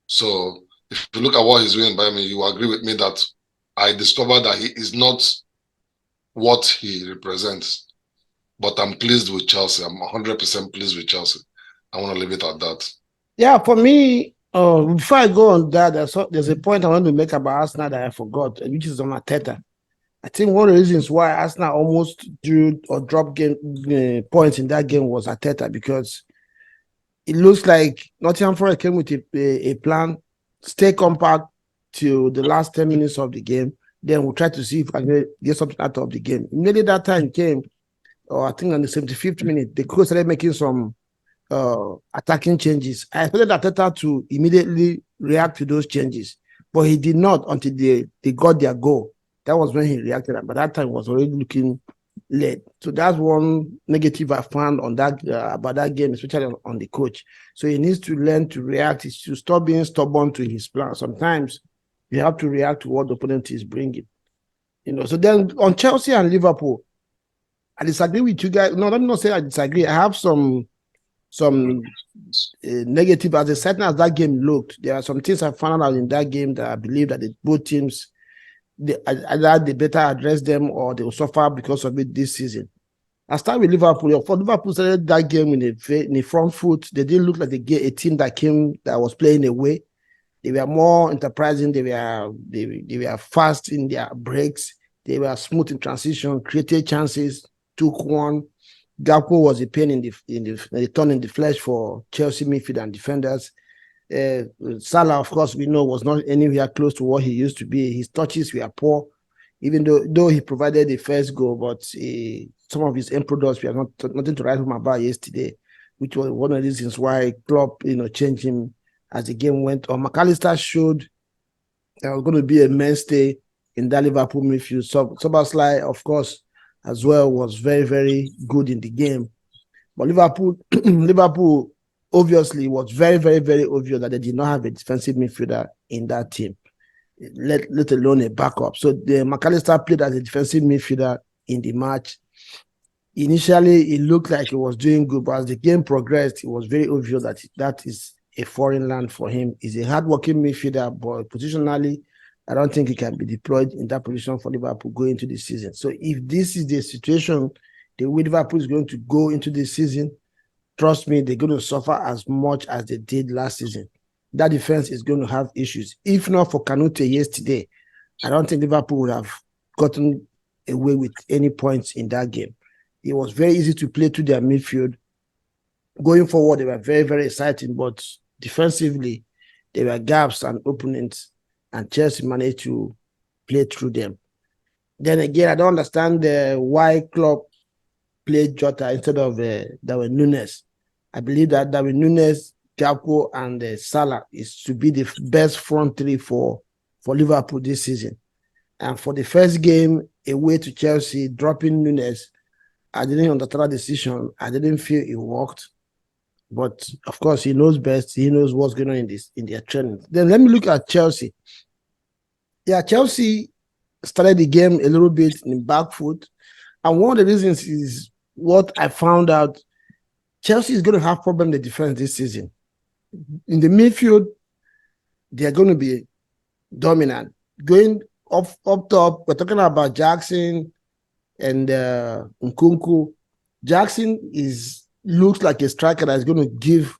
C: So if you look at what he's doing in Bayern Munich, you agree with me that I discovered that he is not what he represents. But I'm pleased with Chelsea. I'm 100% pleased with Chelsea. I want to leave it at that.
A: Yeah, for me, before I go on that, there's a point I want to make about Arsenal that I forgot, which is on Arteta. I think one of the reasons why Arsenal almost drew or dropped points in that game was Arteta, because it looks like Nottingham Forest came with a plan, stay compact till the last 10 minutes of the game. Then we'll try to see if I can get something out of the game. Immediately that time came, or I think on the 75th minute, the coach started making some attacking changes. I expected Arteta to immediately react to those changes, but he did not until they got their goal. That was when he reacted, but that time was already looking late. So that's one negative I found on that about that game, especially on the coach. So he needs to learn to react. He should stop being stubborn to his plan. Sometimes you have to react to what the opponent is bringing. So then on Chelsea and Liverpool, I disagree with you guys. No, let me not say I disagree. I have some negative. As exciting as that game looked, there are some things I found out in that game that I believe that both teams, either they better address them or they will suffer because of it this season. I start with Liverpool. For Liverpool started that game in the front foot. They didn't look like a team that was playing away. They were more enterprising. They were fast in their breaks. They were smooth in transition, created chances, took one. Gakpo was a pain in the thorn in the flesh for Chelsea midfield and defenders. Salah, of course, we know was not anywhere close to what he used to be. His touches were poor, even though he provided the first goal, but some of his end products were nothing to write home about yesterday, which was one of the reasons why Klopp, changed him as the game went on. McAllister showed there was going to be a mainstay in that Liverpool midfield. So Szoboszlai, of course, as well, was very, very good in the game. But Liverpool obviously was very, very, very obvious that they did not have a defensive midfielder in that team, let alone a backup. So the McAllister played as a defensive midfielder in the match. Initially, it looked like he was doing good, but as the game progressed, it was very obvious that is a foreign land for him. He's a hardworking midfielder, but positionally, I don't think he can be deployed in that position for Liverpool going into the season. So if this is the situation, the way Liverpool is going to go into this season, trust me, they're going to suffer as much as they did last season. That defense is going to have issues. If not for Kanute yesterday, I don't think Liverpool would have gotten away with any points in that game. It was very easy to play to their midfield. Going forward, they were very, very exciting, but defensively, there were gaps and openings, and Chelsea managed to play through them. Then again, I don't understand why Klopp played Jota instead of Darwin Núñez. I believe that Darwin Núñez, Gakpo, and Salah is to be the best front three for Liverpool this season. And for the first game away to Chelsea, dropping Núñez, I didn't understand that decision. I didn't feel it worked. But of course, he knows best. He knows what's going on in their training. Then let me look at Chelsea. Yeah, Chelsea started the game a little bit in back foot. And one of the reasons is what I found out. Chelsea is going to have problem in the defense this season. In the midfield, they're going to be dominant. Going up top, we're talking about Jackson and Nkunku. Jackson looks like a striker that's going to give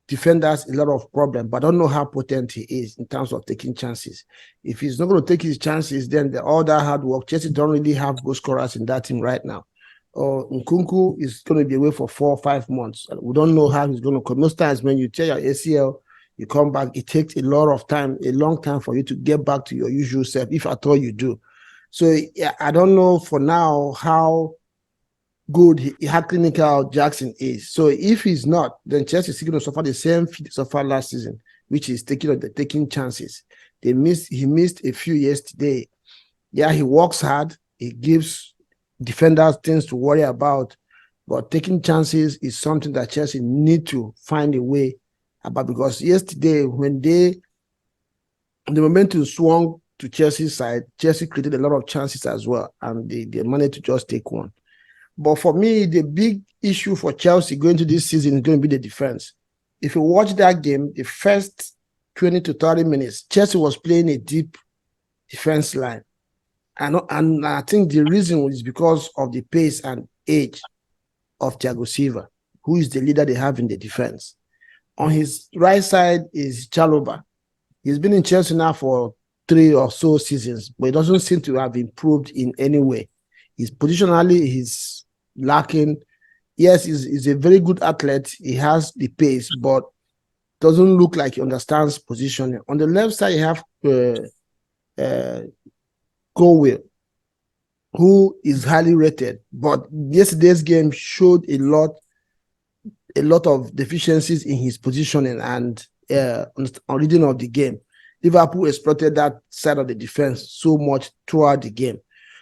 A: defenders a lot of problem, but I don't know how potent he is in terms of taking chances. If he's not going to take his chances, then all that hard work, Chelsea don't really have goal scorers in that team right now. Nkunku is going to be away for 4 or 5 months. We don't know how he's going to come. Most times when you tear your ACL, you come back, it takes a long time for you to get back to your usual self, if at all you do. So yeah, I don't know for now how good how clinical Jackson is. So if he's not, then Chelsea is going to suffer the same fate suffered last season, which is taking chances. He missed a few yesterday. Yeah, he works hard. He gives defenders things to worry about, but taking chances is something that Chelsea need to find a way about, because yesterday when the momentum swung to Chelsea's side, Chelsea created a lot of chances as well, and they managed to just take one. But for me, the big issue for Chelsea going to this season is going to be the defense. If you watch that game, the first 20 to 30 minutes, Chelsea was playing a deep defense line. And I think the reason is because of the pace and age of Thiago Silva, who is the leader they have in the defense. On his right side is Chalobah. He's been in Chelsea now for 3 or so seasons, but he doesn't seem to have improved in any way. He's lacking. Yes, he's a very good athlete. He has the pace, but doesn't look like he understands positioning. On the left side, you have Colwill, who is highly rated, but yesterday's game showed a lot of deficiencies in his positioning and on reading of the game. Liverpool exploited that side of the defense so much throughout the game.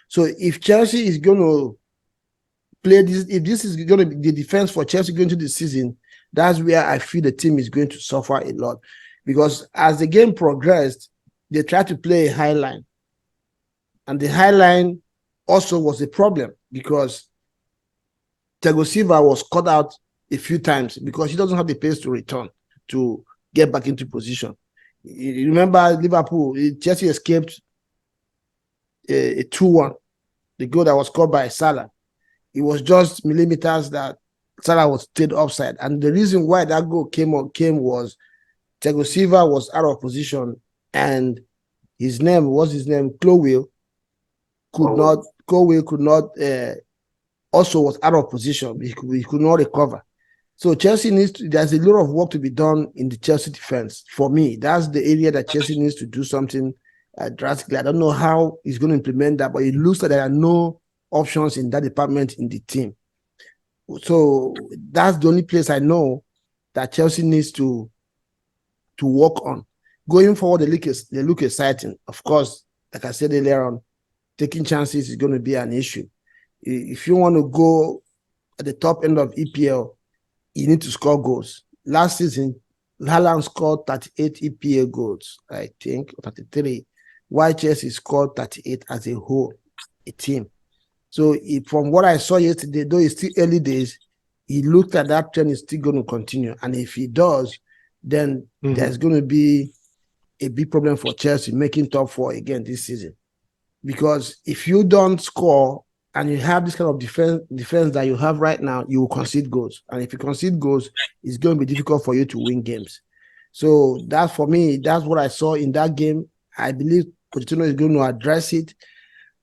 A: So if Chelsea is going to play this, if this is going to be the defense for Chelsea going into the season, that's where I feel the team is going to suffer a lot, because as the game progressed, they tried to play a high line, and the high line also was a problem because Thiago Silva was caught out a few times because he doesn't have the pace to return to get back into position. You remember Liverpool, Chelsea escaped a 2-1, the goal that was scored by Salah. It was just millimeters that Salah was stayed offside. And the reason why that goal came was Thiago Silva was out of position, and his name was his name, Chloe could not also was out of position. He could not recover. So Chelsea there's a lot of work to be done in the Chelsea defense. For me, that's the area that Chelsea needs to do something drastically. I don't know how he's going to implement that, but it looks like there are no options in that department in the team. So that's the only place I know that Chelsea needs to work on. Going forward, they look exciting. Of course, like I said earlier on, taking chances is going to be an issue. If you want to go at the top end of EPL, you need to score goals. Last season, Haaland scored 38 EPL goals, I think, 33. While Chelsea scored 38 as a whole, a team. So from what I saw yesterday, though it's still early days, he looked at that trend is still going to continue. And if he does, then there's going to be a big problem for Chelsea making top four again this season. Because if you don't score and you have this kind of defense that you have right now, you will concede goals. And if you concede goals, it's going to be difficult for you to win games. So that, for me, that's what I saw in that game. I believe Pochettino is going to address it.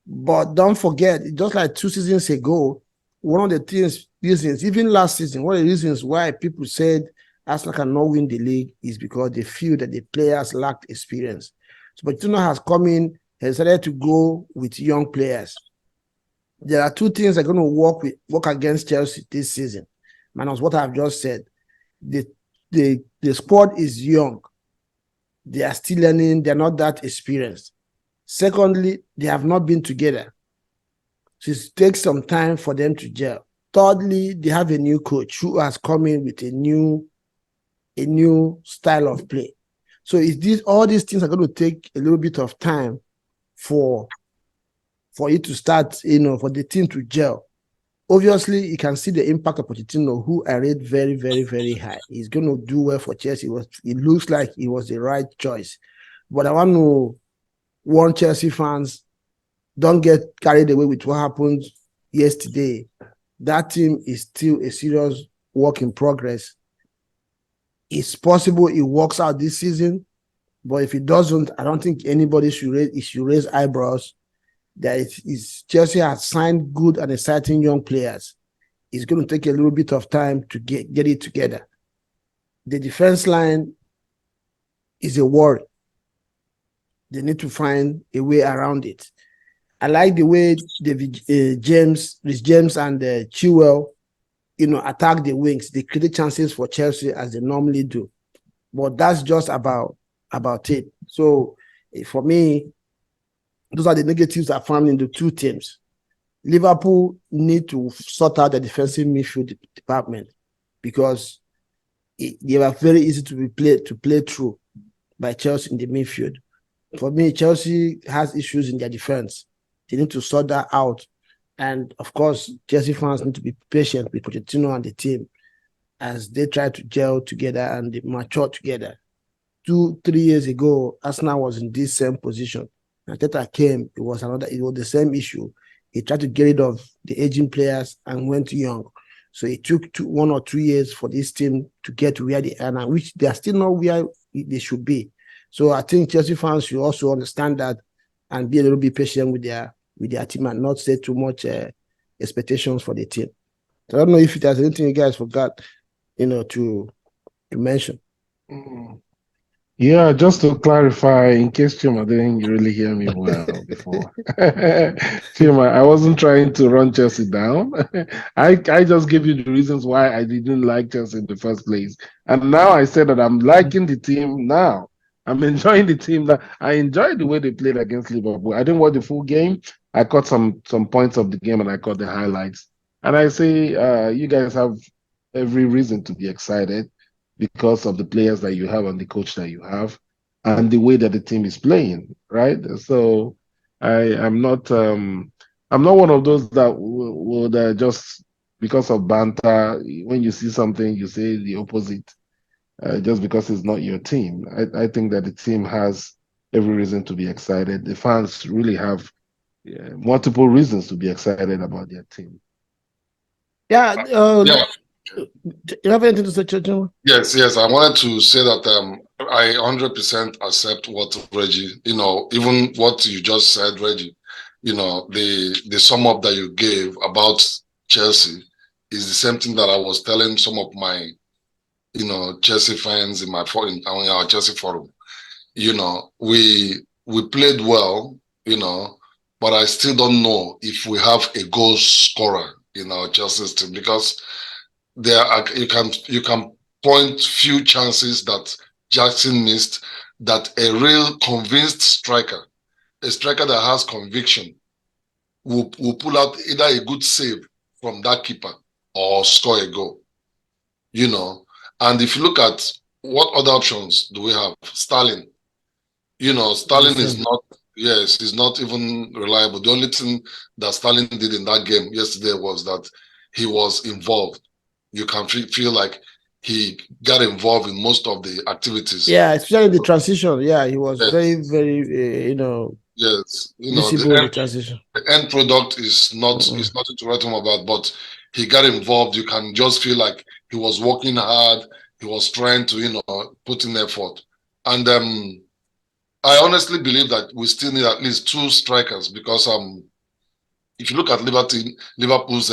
A: But don't forget, just like 2 seasons ago, one of the reasons, even last season, one of the reasons why people said Arsenal cannot win the league is because they feel that the players lacked experience. So Pochettino has come in, has decided to go with young players. There are 2 things that are going to work against Chelsea this season. Minus what I've just said. The squad is young. They are still learning. They're not that experienced. Secondly, they have not been together. So it takes some time for them to gel. Thirdly, they have a new coach who has come in with a new style of play. So all these things are going to take a little bit of time for it to start, for the team to gel. Obviously, you can see the impact of Pochettino, who I rate very, very, very high. He's going to do well for Chelsea. It looks like it was the right choice. But I want to warn Chelsea fans, don't get carried away with what happened yesterday. That team is still a serious work in progress. It's possible it works out this season, but if it doesn't, I don't think anybody should raise eyebrows. That Chelsea has signed good and exciting young players. It's going to take a little bit of time to get it together. The defense line is a worry. They need to find a way around it. I like the way Rhys James and Chilwell, attack the wings. They create chances for Chelsea as they normally do. But that's just about it. So for me, those are the negatives I found in the 2 teams. Liverpool need to sort out the defensive midfield department because they were very easy to play through by Chelsea in the midfield. For me, Chelsea has issues in their defense. They need to sort that out. And of course, Chelsea fans need to be patient with Pochettino and the team as they try to gel together and they mature together. 2-3 years ago, Arsenal was in this same position. Arteta came, it was the same issue. He tried to get rid of the aging players and went young. So it took 1 or 2 years for this team to get to where they are now, which they are still not where they should be. So I think Chelsea fans should also understand that and be a little bit patient with their team and not set too much expectations for the team. So I don't know if there's anything you guys forgot, to mention.
B: Yeah, just to clarify, in case Chima didn't really hear me well before. Chima, I wasn't trying to run Chelsea down. I just gave you the reasons why I didn't like Chelsea in the first place. And now I said that I'm liking the team now. I'm enjoying the team now. I enjoyed the way they played against Liverpool. I didn't watch the full game. I caught some points of the game and I caught the highlights. And I say you guys have every reason to be excited because of the players that you have and the coach that you have and the way that the team is playing, right? So I'm not one of those that would just because of banter, when you see something, you say the opposite just because it's not your team. I think that the team has every reason to be excited. The fans really have multiple reasons to be excited about their team.
A: Yeah.
C: Yeah.
A: You have anything to say, Churchill?
C: Yes. I wanted to say that I 100% accept what Reggie, even what you just said, Reggie, the sum up that you gave about Chelsea is the same thing that I was telling some of my, Chelsea fans in our Chelsea forum. We played well, but I still don't know if we have a goal scorer in our Chelsea team because there are you can point few chances that Jackson missed that a real convinced striker, a striker that has conviction, will pull out either a good save from that keeper or score a goal. You know, and if you look at what other options do we have, Sterling.
A: The
C: Sterling is
A: same.
C: not. Yes, he's not even reliable. The only thing that Sterling did in that game yesterday was that he was involved. You can feel like he got involved in most of the activities.
A: Yeah, especially the transition. Yeah, he was very,
C: Yes,
A: very,
C: yes.
A: visible in the transition.
C: The end product
A: Mm-mm.
C: is nothing to write home about, but he got involved. You can just feel like he was working hard. He was trying to put in effort, and I honestly believe that we still need at least two strikers because if you look at Liverpool's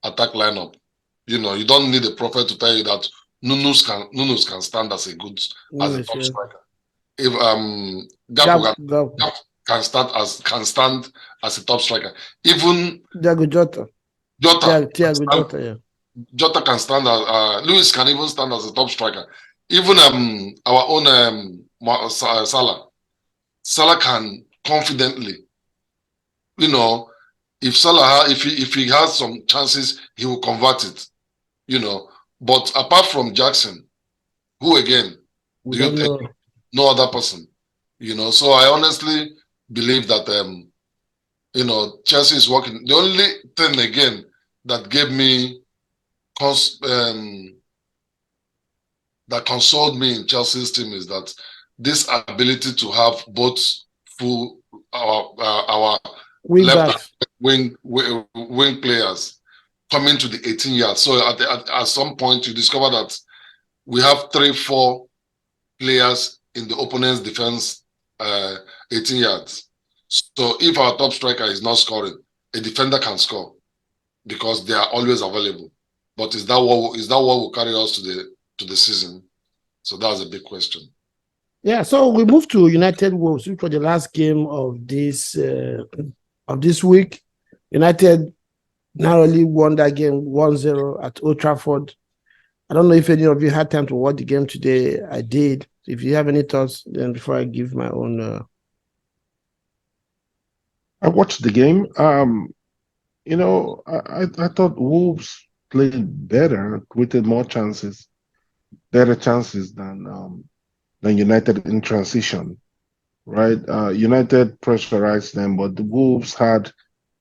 C: attack lineup, you don't need a prophet to tell you that Nunez can stand as a
A: Yes,
C: top
A: yeah.
C: striker. If Gakpo
A: Gab, Gab,
C: can stand as a top striker. Even
A: Diago Jota, Thiago
C: Stand,
A: Jota. Yeah,
C: Jota can stand as Lewis can even stand as a top striker. Even our own Salah. Salah can confidently, you know, if if he has some chances, he will convert it, you know. But apart from Jackson, who again
A: we
C: do you
A: don't
C: think?
A: know.
C: No other person, So I honestly believe that Chelsea is working. The only thing again that gave me that consoled me in Chelsea's team is that this ability to have both full our left
A: Wingers.
C: wing players coming to the 18 yards. So at some point you discover that we have 3-4 players in the opponent's defense 18 yards. So if our top striker is not scoring, a defender can score because they are always available. But is that what will carry us to the season? So that's a big question.
A: Yeah, so we moved to United Wolves, which was the last game of this week. United narrowly won that game 1-0 at Old Trafford. I don't know if any of you had time to watch the game today. I did. If you have any thoughts, then before I give my own.
B: I watched the game. I thought Wolves played better, created more chances, better chances than United in transition, right? United pressurized them, but the Wolves had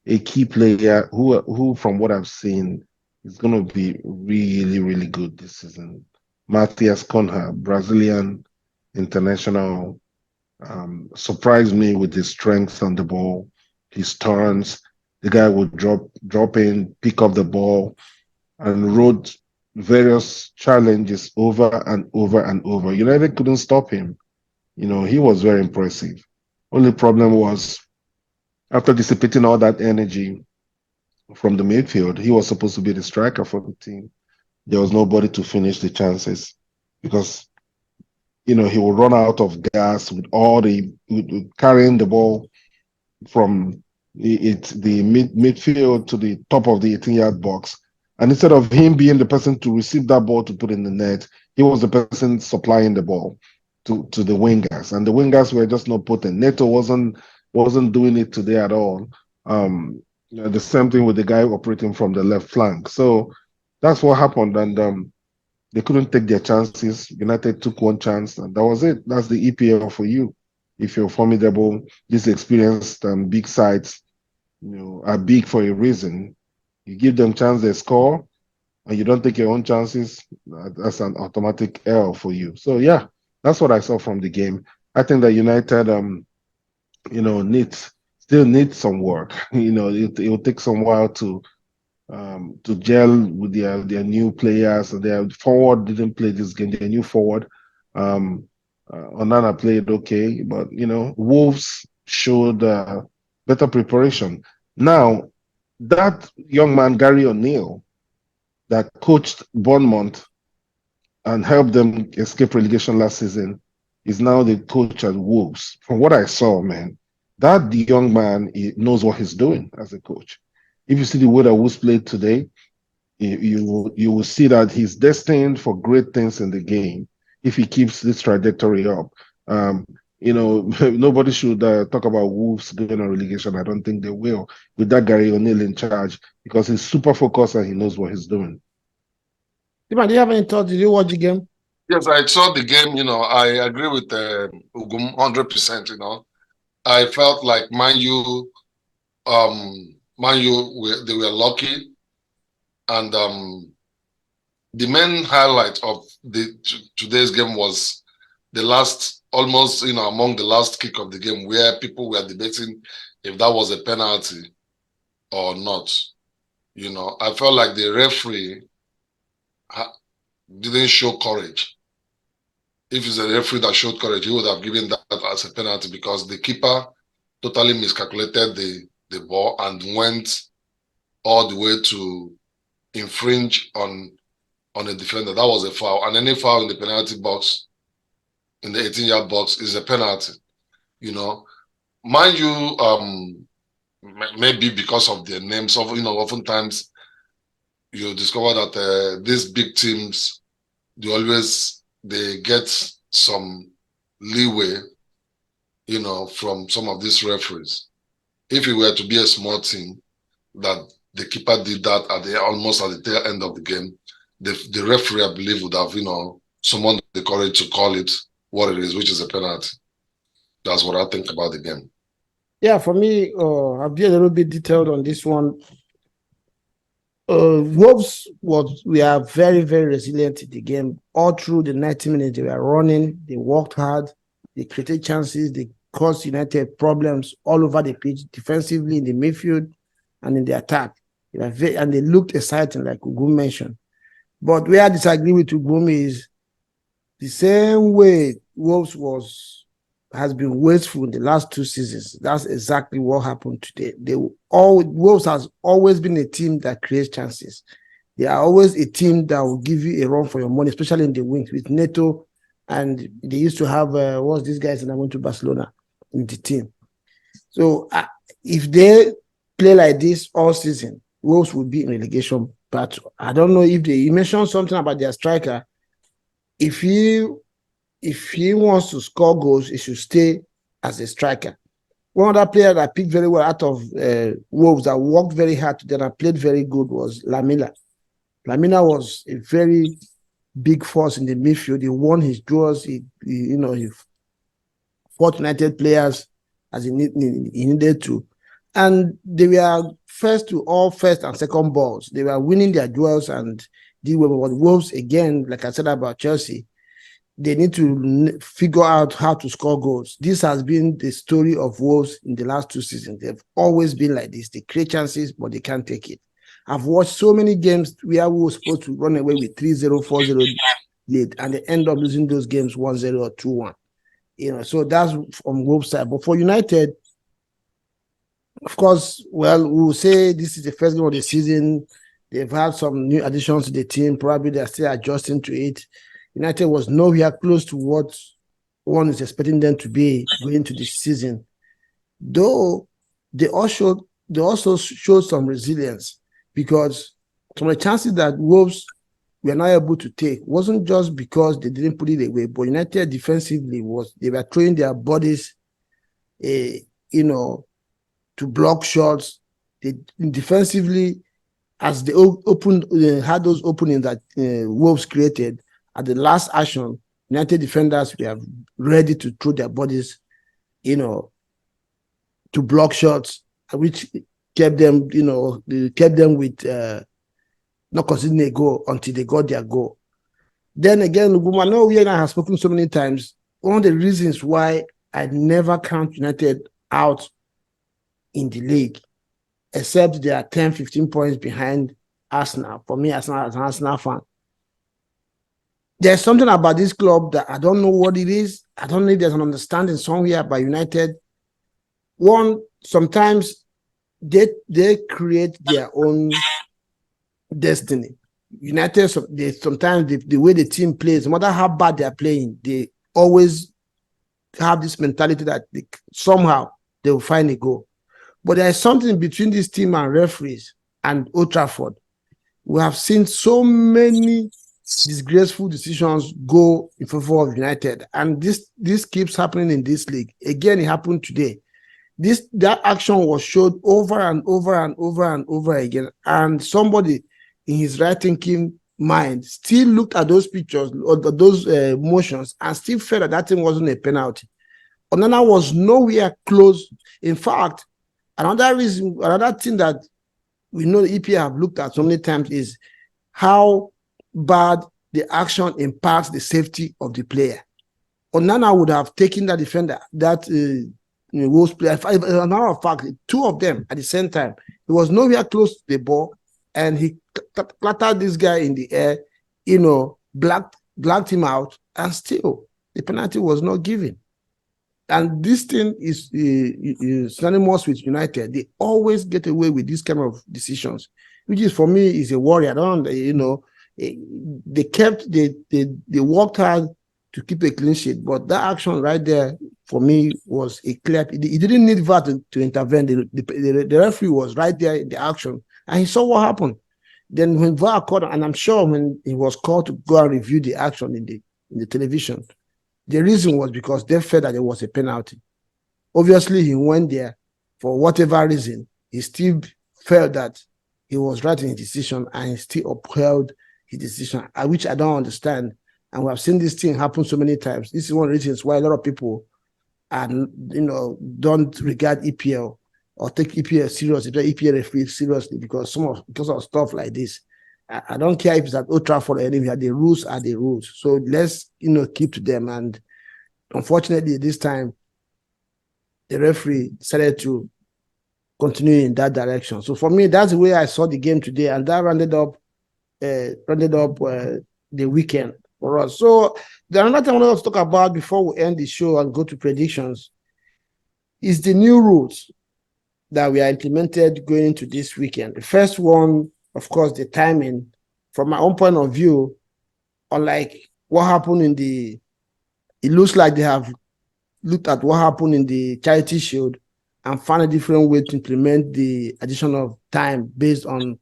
B: a key player who from what I've seen, is going to be really, really good this season. Matthias Cunha, Brazilian international, surprised me with his strength on the ball, his turns. The guy would drop in, pick up the ball, and rode various challenges over and over and over. United couldn't stop him. He was very impressive. Only problem was after dissipating all that energy from the midfield, he was supposed to be the striker for the team. There was nobody to finish the chances because he will run out of gas with with carrying the ball from the midfield to the top of the 18-yard box. And instead of him being the person to receive that ball to put in the net, he was the person supplying the ball to the wingers. And the wingers were just not putting. Neto wasn't doing it today at all. The same thing with the guy operating from the left flank. So that's what happened. And they couldn't take their chances. United took one chance, and that was it. That's the EPL for you. If you're formidable, these experienced big sides, are big for a reason. You give them chance, they score, and you don't take your own chances. That's an automatic L for you. So yeah, that's what I saw from the game. I think that United, needs still needs some work. It will take some while to to gel with their new players. Their forward didn't play this game. Their new forward, Onana played okay, but Wolves showed better preparation. Now, that young man Gary O'Neill that coached Bournemouth and helped them escape relegation last season is now the coach at Wolves. From what I saw, man, that young man, he knows what he's doing as a coach. If you see the way that Wolves played today, you will see that he's destined for great things in the game if he keeps this trajectory up. Um, nobody should talk about Wolves going on relegation. I don't think they will with that Gary O'Neill in charge because he's super focused and he knows what he's doing.
A: Tima, do you have any thoughts? Did you watch the game?
C: Yes, I saw the game. I agree with Ugum 100%. I felt like Man U, they were lucky, and the main highlight of today's game was the last, almost among the last kick of the game, where people were debating if that was a penalty or not. I felt like the referee didn't show courage. If it's a referee that showed courage, he would have given that as a penalty because the keeper totally miscalculated the ball and went all the way to infringe on a defender. That was a foul. And any foul in the penalty box, in the 18-yard box, is a penalty. Mind you, maybe because of their names, oftentimes you discover that these big teams, they get some leeway, from some of these referees. If it were to be a small team that the keeper did that almost at the tail end of the game, the referee, I believe, would have, summoned the courage to call it what it is, which is a penalty. That's what I think about the game.
A: Yeah, for me, I'll be a little bit detailed on this one. Wolves we are very, very resilient in the game. All through the 90 minutes, they were running, they worked hard, they created chances, they caused United problems all over the pitch, defensively, in the midfield, and in the attack. And they looked exciting, like Ugum mentioned. But where I disagree with Ugum is the same way Wolves has been wasteful in the last 2 seasons. That's exactly what happened today. Wolves has always been a team that creates chances. They are always a team that will give you a run for your money, especially in the wings with Neto, and they used to have what's these guys, and I went to Barcelona in the team. So if they play like this all season, Wolves will be in relegation. But I don't know if you mentioned something about their striker. If he wants to score goals, he should stay as a striker. One other player that picked very well out of Wolves that worked very hard today and played very good was Lamela. Lamela was a very big force in the midfield. He won his duels. He fought United players as he needed to. And they were first to all first and second balls. They were winning their duels and did well. But Wolves, again, like I said about Chelsea, they need to figure out how to score goals. This has been the story of Wolves in the last 2 seasons. They've always been like this. They create chances, but they can't take it. I've watched so many games where we were supposed to run away with 3-0, 4-0 lead, and they end up losing those games 1-0 or 2-1. So that's from Wolves' side. But for United, of course, well, we will say this is the first game of the season. They've had some new additions to the team. Probably they're still adjusting to it. United was nowhere close to what one is expecting them to be going into the season. Though they also showed some resilience because some of the chances that Wolves were not able to take wasn't just because they didn't put it away, but United defensively they were throwing their bodies, to block shots. They defensively, as they had those openings that Wolves created. At the last action, United defenders were ready to throw their bodies, to block shots, which kept them, with not conceding a goal until they got their goal. Then again, I know we and I have spoken so many times. One of the reasons why I never count United out in the league, except they are 10, 15 points behind Arsenal. For me, as an Arsenal fan, there's something about this club that I don't know what it is. I don't know if there's an understanding somewhere by United. One, sometimes they create their own destiny. United, sometimes the way the team plays, no matter how bad they are playing, they always have this mentality that somehow they will find a goal. But there is something between this team and referees and Old Trafford. We have seen so many disgraceful decisions go in favor of United, and this keeps happening in this league. Again, it happened today. That action was showed over and over and over and over again, and somebody in his right thinking mind still looked at those pictures or those motions and still felt that that thing wasn't a penalty. Onana was nowhere close. In fact, another thing that we know the EPA have looked at so many times is how bad the action impacts the safety of the player. Onana would have taken that defender, that Wolves player. As a matter of fact, two of them at the same time. He was nowhere close to the ball, and he clattered this guy in the air, blacked him out, and still the penalty was not given. And this thing is synonymous with United. They always get away with this kind of decisions, which is for me is a worry. I don't, they worked hard to keep a clean sheet, but that action right there for me was a clear. He didn't need VAR to intervene. The referee was right there in the action, and he saw what happened. Then when VAR called, and I'm sure when he was called to go and review the action in the television, the reason was because they felt that there was a penalty. Obviously, he went there for whatever reason. He still felt that he was right in his decision, and he still upheld his decision, which I don't understand. And we have seen this thing happen so many times. This is one of the reasons why a lot of people don't regard EPL or take EPL seriously, EPL referees seriously because of stuff like this. I don't care if it's at Old Trafford or anywhere. The rules are the rules. So let's keep to them. And unfortunately, this time the referee decided to continue in that direction. So for me, that's the way I saw the game today, and that rounded up the weekend for us. So the another thing I want to talk about before we end the show and go to predictions is the new rules that we are implemented going into this weekend. The first one, of course, the timing. From my own point of view, unlike what happened it looks like they have looked at what happened in the Charity Shield and found a different way to implement the addition of time based on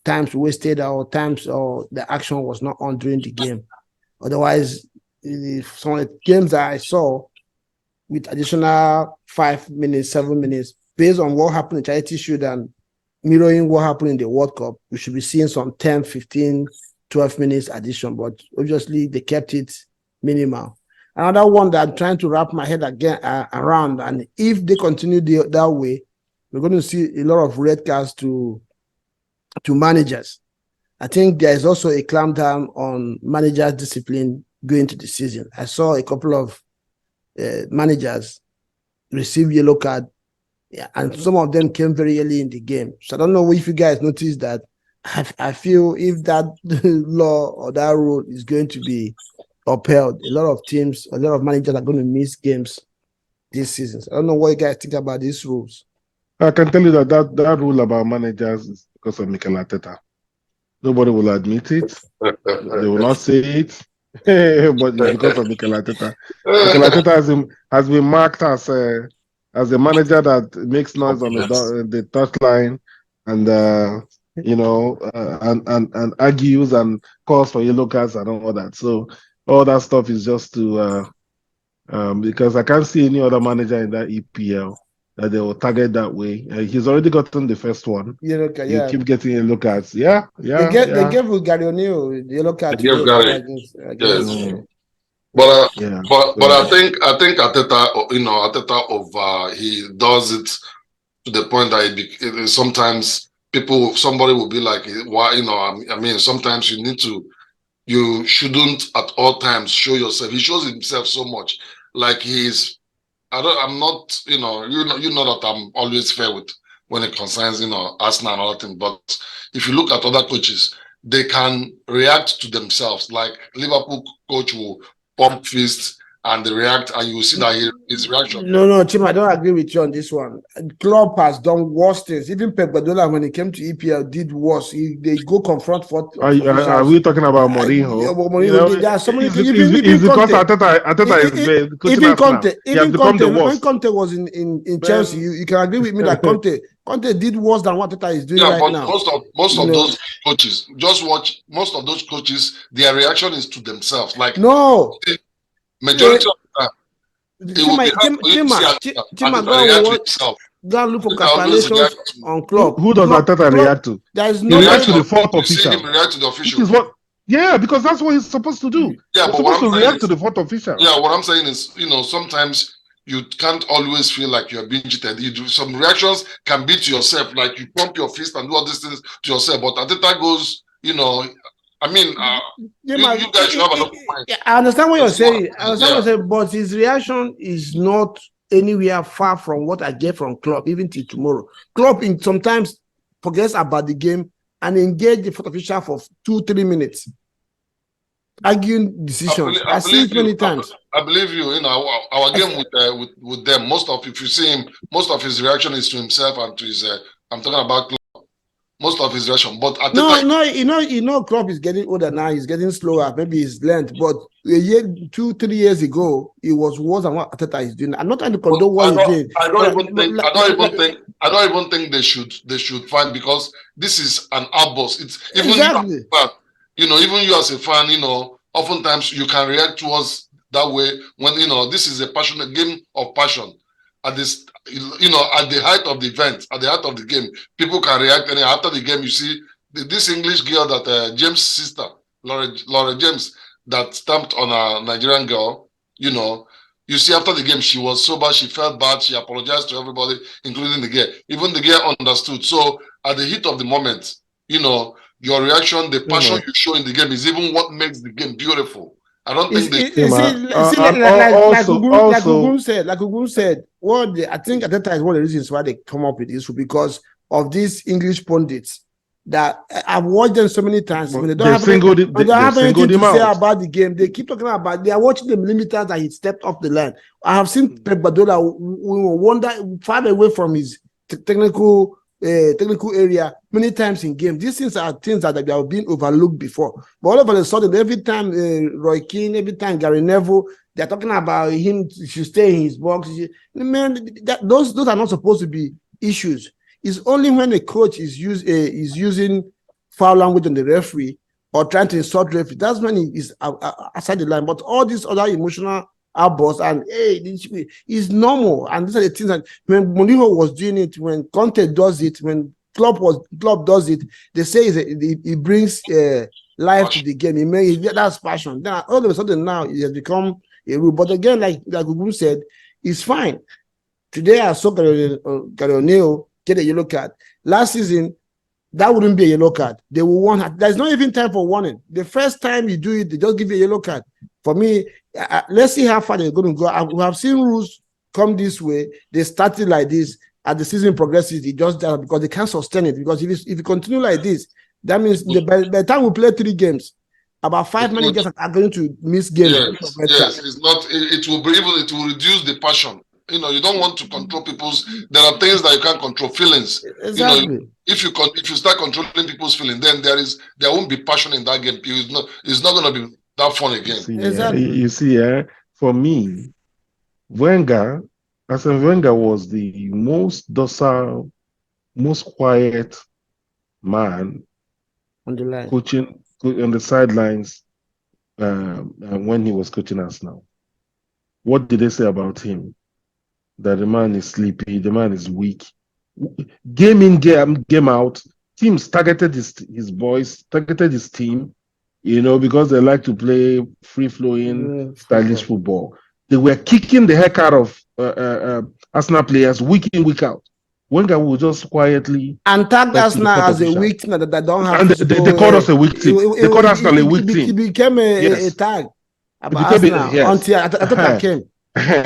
A: times wasted or times or the action was not on during the game. Otherwise, some of the games that I saw with additional 5 minutes, 7 minutes, based on what happened in Charity Shield and mirroring what happened in the World Cup, we should be seeing some 10, 15, 12 minutes addition, but obviously they kept it minimal. Another one that I'm trying to wrap my head again around, and if they continue that way, we're going to see a lot of red cards to managers. I think there is also a clampdown on managers' discipline going into the season. I saw a couple of managers receive yellow card, and some of them came very early in the game. So I don't know if you guys noticed that. I feel if that law or that rule is going to be upheld, a lot of teams, a lot of managers are going to miss games this season. So I don't know what you guys think about these rules.
B: I can tell you that rule about managers is because of Mikel Arteta. Nobody will admit it. They will not say it, but it's because of Mikel Arteta. Mikel Arteta has been marked as a manager that makes noise on the touchline and and argues and calls for yellow cards and all that. So all that stuff is just to because I can't see any other manager in that EPL that they will target that way. He's already gotten the first one.
A: Yellow card, yeah.
B: You keep getting yellow cards. Yeah.
A: They gave Gary O'Neill the yellow card today.
C: Yes. But I think Arteta he does it to the point that sometimes somebody will be like, why, I mean, sometimes you shouldn't at all times show yourself. He shows himself so much, like I'm not, you know that I'm always fair with when it concerns Arsenal and other things. But if you look at other coaches, they can react to themselves. Like Liverpool coach will pump fists and they react, and you will see that his reaction.
A: No, Tim, I don't agree with you on this one. Klopp has done worse things. Even Pep Guardiola, when he came to EPL, did worse. They go confront for
B: Are we talking about Mourinho?
A: There are so many things.
B: It's because Arteta is coaching Arsenal. He has become the worst.
A: When Conte was in Chelsea, you can agree with me that Conte did worse than what Arteta is doing right now.
C: Most of those coaches, just watch. Most of those coaches, their reaction is to themselves. Like
A: no.
C: Majority of the time,
A: go and look for calculations on Klopp.
B: Who does Arteta react to?
A: There is
B: he reacts to the fourth official.
C: Him react to the official.
B: Because that's what he's supposed to do.
C: Yeah,
B: he's supposed to react to the fourth official.
C: Yeah, what I'm saying is, sometimes you can't always feel like you're being cheated. Some reactions can be to yourself, like you pump your fist and do all these things to yourself. But Arteta goes, you guys should have an open mind.
A: I understand what you're saying. But his reaction is not anywhere far from what I get from Klopp, even till tomorrow. Klopp sometimes forgets about the game and engage the fourth official for 2-3 minutes, arguing decisions. I've seen it many times.
C: I believe you. Our game with them. If you see him, most of his reaction is to himself and to his. I'm talking about Klopp. Most of his reaction, but
A: Klopp is getting older now. He's getting slower. Maybe his length, but 2-3 years ago, it was worse than what Arteta is doing. I'm not trying to condone what he's doing.
C: I don't even think they should fight, because this is an outburst. It's even
A: exactly.
C: Even you as a fan, oftentimes you can react towards that way when this is a passionate game of passion. At this, at the height of the event, at the height of the game, people can react. And after the game, you see this English girl that James' sister, Laura James, that stamped on a Nigerian girl. You see after the game, she was sober. She felt bad. She apologized to everybody, including the girl. Even the girl understood. So at the heat of the moment, your reaction, the passion you show in the game is even what makes the game beautiful. I don't think
A: like Ugun said, I think Arteta is one of the reasons why they come up with this, because of these English pundits that I've watched them so many times. When they don't have anything to say about the game, they keep talking about, they are watching the millimeters that he stepped off the line. I have seen Pep Guardiola wander far away from his technical area many times in games. These things are things that have been overlooked before. But all of a sudden, every time Roy Keane, every time Gary Neville, they're talking about him should stay in his box. Man, those are not supposed to be issues. It's only when a coach is using foul language on the referee or trying to insult the referee, that's when he is outside the line. But all these other emotional outbursts and is normal. And these are the things that when Mourinho was doing it, when Conte does it, when Klopp does it, they say it brings life to the game. That's passion. Then all of a sudden now it has become a rule. But again, like Ugun said, it's fine. Today I saw Gary O'Neill get a yellow card. Last season, that wouldn't be a yellow card. They will warn. There's not even time for warning. The first time you do it, they just give you a yellow card. For me, let's see how far they're going to go. We have seen rules come this way. They started like this. As the season progresses, it just down because they can't sustain it. Because if you continue like this, that means by the time we play 3 games, about 5 managers are going to miss games.
C: Yes, it's not. It will reduce the passion. You don't want to control people's. There are things that you can't control. Feelings.
A: Exactly.
C: If you start controlling people's feelings, then there won't be passion in that game. It's not going to be that fun again.
B: You see, for me, Wenger was the most docile, most quiet man
A: on the line,
B: coaching on the sidelines when he was coaching us now. What did they say about him? That the man is sleepy, the man is weak. Game in, game out. Teams targeted his boys, targeted his team, because they like to play free-flowing, stylish football. They were kicking the heck out of Arsenal players week in, week out. Wenger will just quietly
A: and tag Arsenal as a weak team that don't have.
B: And they called us a weak team. They called Arsenal a weak team.
A: It became a tag about Arsenal until Arteta came.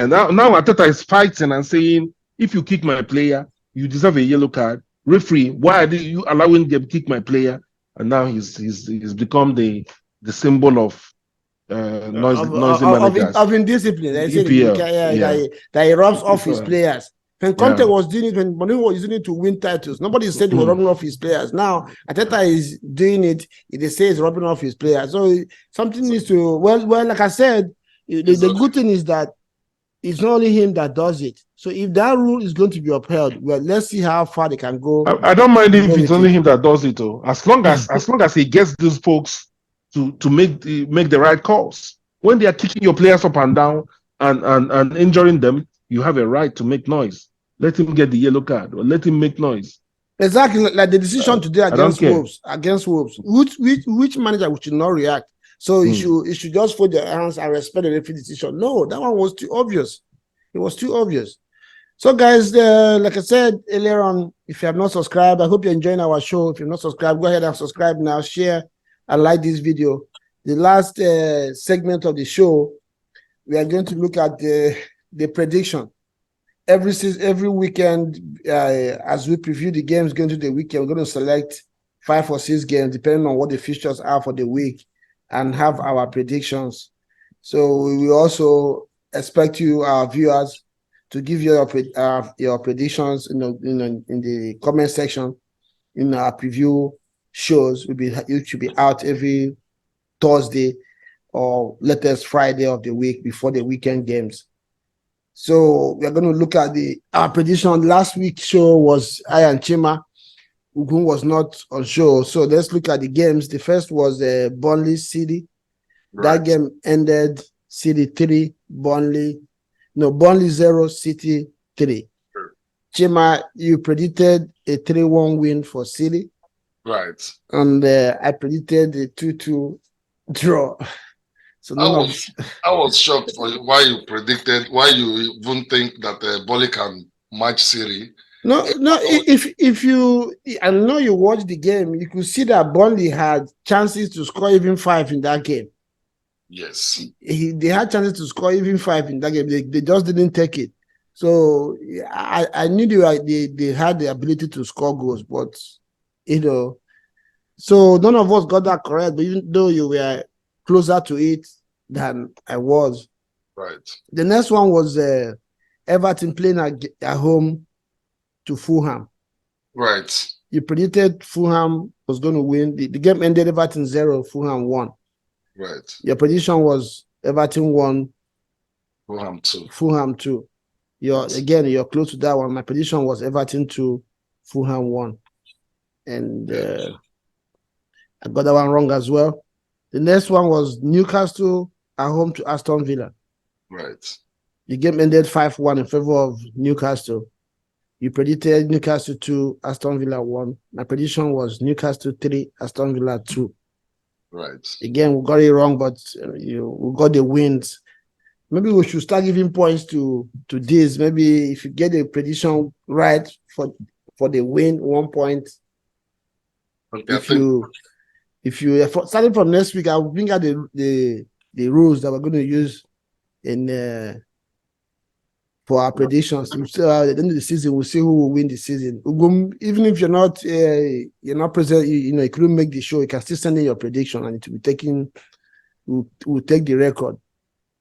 B: Now Arteta is fighting and saying, if you kick my player, You deserve a yellow card. Referee, why are you allowing them kick my player? And now he's become the symbol of noisy managers
A: of indiscipline.
B: in
A: They
B: the
A: said
B: EPL. Yeah,
A: that he rubs off his
B: so,
A: players. When Conte
B: yeah.
A: was doing it, when Mourinho was using it to win titles, nobody said he was
B: Mm.
A: rubbing off his players. Now, Ateta is doing it. They say he's rubbing off his players. So something needs to, well, like I said, the good thing is that it's not only him that does it. So if that rule is going to be upheld, well, let's see how far they can
B: I don't mind if it's
A: with
B: only
A: it.
B: him that does it, though. As long as he gets these folks to make the right calls. When they are kicking your players up and down and injuring them, you have a right to make noise. Let him get the yellow card or let him make noise.
A: Exactly, like the decision today
B: I don't care.
A: Against Wolves. Which manager should not react? So you should just fold your hands and respect the referee decision. No, that one was too obvious. It was too obvious. So, guys, like I said earlier on, if you have not subscribed, I hope you're enjoying our show. If you're not subscribed, go ahead and subscribe now, share, and like this video. The last segment of the show, we are going to look at the prediction. Every weekend, as we preview the games going to the weekend, we're going to select 5 or 6 games, depending on what the fixtures are for the week, and have our predictions. So we will also expect you, our viewers, to give your predictions in the comment section. In our preview shows, it should be out every Thursday or latest Friday of the week before the weekend games. So we're going to look at our prediction. Last week's show was I and Chima, who was not on show. So let's look at the games. The first was Burnley City.
C: Right.
A: That game ended City 3, Burnley 0, City 3.
C: Sure.
A: Chima, you predicted a 3-1 win for City.
C: Right.
A: And I predicted a 2-2 draw. So
C: I was shocked for why you even think that Burnley can match City.
A: No. If you, I know you watched the game, you could see that Burnley had chances to score even 5 in that game.
C: Yes.
A: They had chances to score even 5 in that game. They just didn't take it. So I knew they had the ability to score goals, but so none of us got that correct. But even though you were closer to it than I was.
C: Right.
A: The next one was Everton playing at home to Fulham.
C: Right.
A: You predicted Fulham was going to win. The game ended Everton 0, Fulham 1.
C: Right.
A: Your prediction was Everton 1,
C: Fulham 2.
A: Fulham 2. Again, you're close to that one. My prediction was Everton 2, Fulham 1. And I got that one wrong as well. The next one was Newcastle at home to Aston Villa.
C: Right.
A: The game ended 5-1 in favor of Newcastle. You predicted Newcastle 2, Aston Villa 1. My prediction was Newcastle 3, Aston Villa 2.
C: Right.
A: Again, we got it wrong, but we got the wins. Maybe we should start giving points to this. Maybe if you get the prediction right for the win, 1 point.
C: Okay,
A: if you starting from next week, I'll bring out the rules that we're going to use in for our predictions. So at the end of the season, we'll see who will win the season. Even if you're not present, you couldn't make the show, you can still send in your prediction, and it will be taken. We'll take the record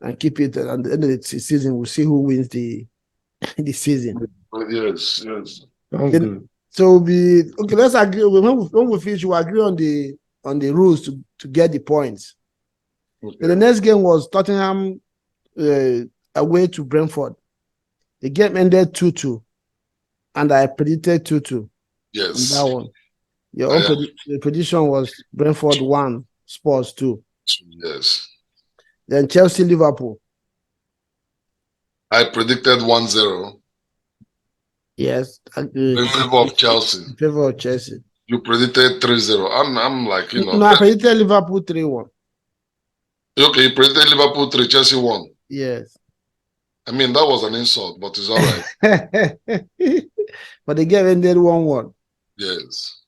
A: and keep it. And at the end of the season, we'll see who wins the season.
C: Yes.
A: So okay. Let's agree. When we finish, we'll agree on the rules to get the points. Okay. So the next game was Tottenham away to Brentford. The game ended 2-2, and I predicted 2-2.
C: Yes.
A: On that one. Your prediction was Brentford 1, Spurs 2.
C: Yes.
A: Then Chelsea, Liverpool.
C: I predicted 1-0.
A: Yes.
C: In favor of Chelsea.
A: In favor of Chelsea.
C: You predicted 3-0. I'm like,
A: No, I predicted Liverpool 3-1.
C: Okay, you predicted Liverpool 3, Chelsea 1.
A: Yes.
C: I mean, that was an insult, but it's all right.
A: But the game ended 1-1.
C: Yes.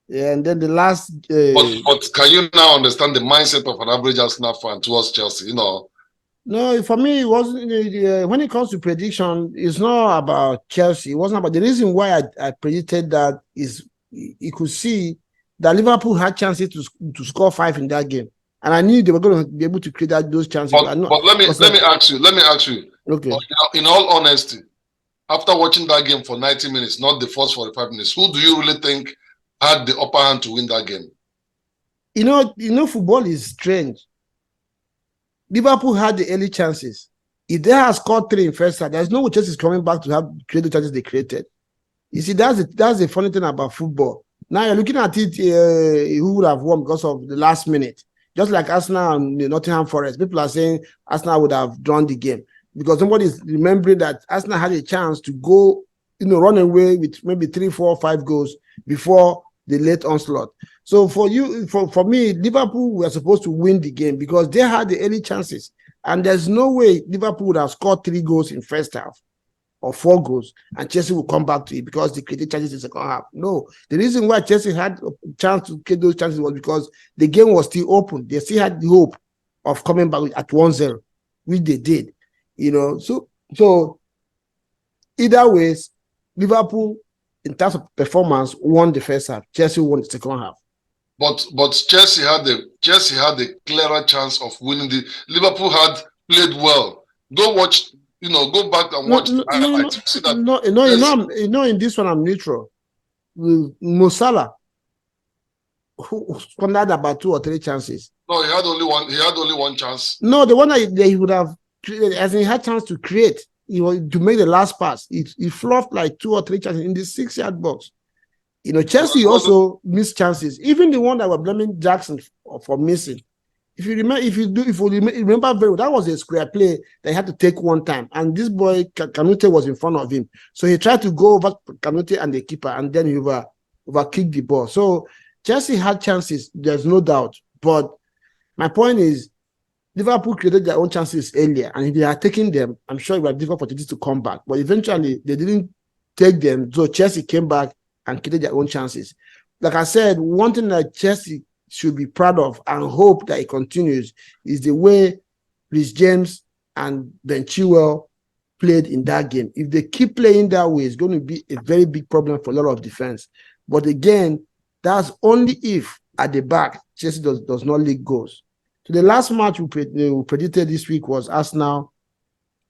A: Yeah, and then the last.
C: But can you now understand the mindset of an average Arsenal fan towards Chelsea?
A: No, for me, it wasn't. When it comes to prediction, it's not about Chelsea. It wasn't about the reason why I predicted that is you could see that Liverpool had chances to score 5 in that game, and I knew they were going to be able to create those chances.
C: But
A: I know
C: but let me
A: because
C: let me ask you. Let me ask you.
A: okay,
C: In all honesty, after watching that game for 90 minutes, not the first 45 minutes, who do you really think had the upper hand to win that game?
A: football is strange. Liverpool had the early chances. If they had scored 3 in first half, there's no way Chelsea is coming back to have create the chances they created. You see, that's the funny thing about football. Now you're looking at it, who would have won because of the last minute. Just like Arsenal and Nottingham Forest. People are saying Arsenal would have drawn the game because nobody's remembering that Arsenal had a chance to go, run away with maybe 3, 4, 5 goals before the late onslaught. So for me, Liverpool were supposed to win the game because they had the early chances. And there's no way Liverpool would have scored 3 goals in first half or 4 goals, and Chelsea will come back to it because they created chances in the second half. No, the reason why Chelsea had a chance to get those chances was because the game was still open. They still had the hope of coming back at 1-0, which they did. So either ways, Liverpool, in terms of performance, won the first half. Chelsea won the second half.
C: But Chelsea had a clearer chance of winning. The Liverpool had played well. Go watch, go back and watch the highlights. You see that
A: In this one I'm neutral. Mo Salah, who squandered about 2 or 3 chances.
C: No, he had only one. He had only one chance.
A: No, the one that he would have, as he had chance to create, to make the last pass. He fluffed like 2 or 3 chances in the 6-yard box. Chelsea also missed chances. Even the one that were blaming Jackson for missing. If you remember very well, that was a square play that he had to take one time, and this boy Kanute was in front of him, so he tried to go over Kanute and the keeper, and then he over kicked the ball. So Chelsea had chances, there's no doubt, but my point is Liverpool created their own chances earlier, and if they had taken them, I'm sure it would have difficult for Chelsea to come back. But eventually, they didn't take them, so Chelsea came back and created their own chances. Like I said, one thing that Chelsea should be proud of and hope that it continues is the way Rhys James and Ben Chilwell played in that game. If they keep playing that way, it's going to be a very big problem for a lot of defense. But again, that's only if at the back Chelsea does not leak goals. So the last match we predicted this week was Arsenal,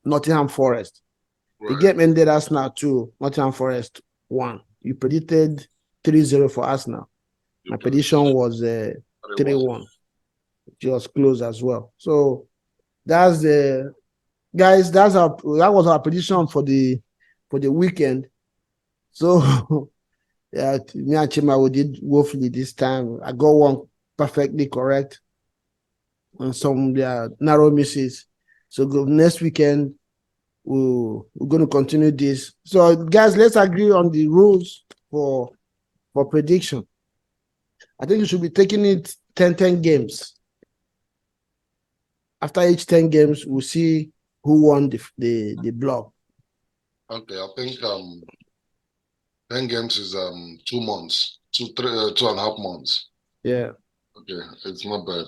A: Nottingham Forest. Right. The game ended Arsenal 2, Nottingham Forest 1. You predicted 3-0 for Arsenal. My prediction was 3-1. Just close as well. So that's the guys. That was our prediction for the weekend. So yeah, me and Chima, we did woefully this time. I got one perfectly correct, and some narrow misses. So next weekend we're going to continue this. So guys, let's agree on the rules for prediction. I think you should be taking it 10 games. After each 10 games, we'll see who won the block.
C: Okay, I think 10 games is 2 months, 2.5 months.
A: Yeah.
C: Okay, it's not bad.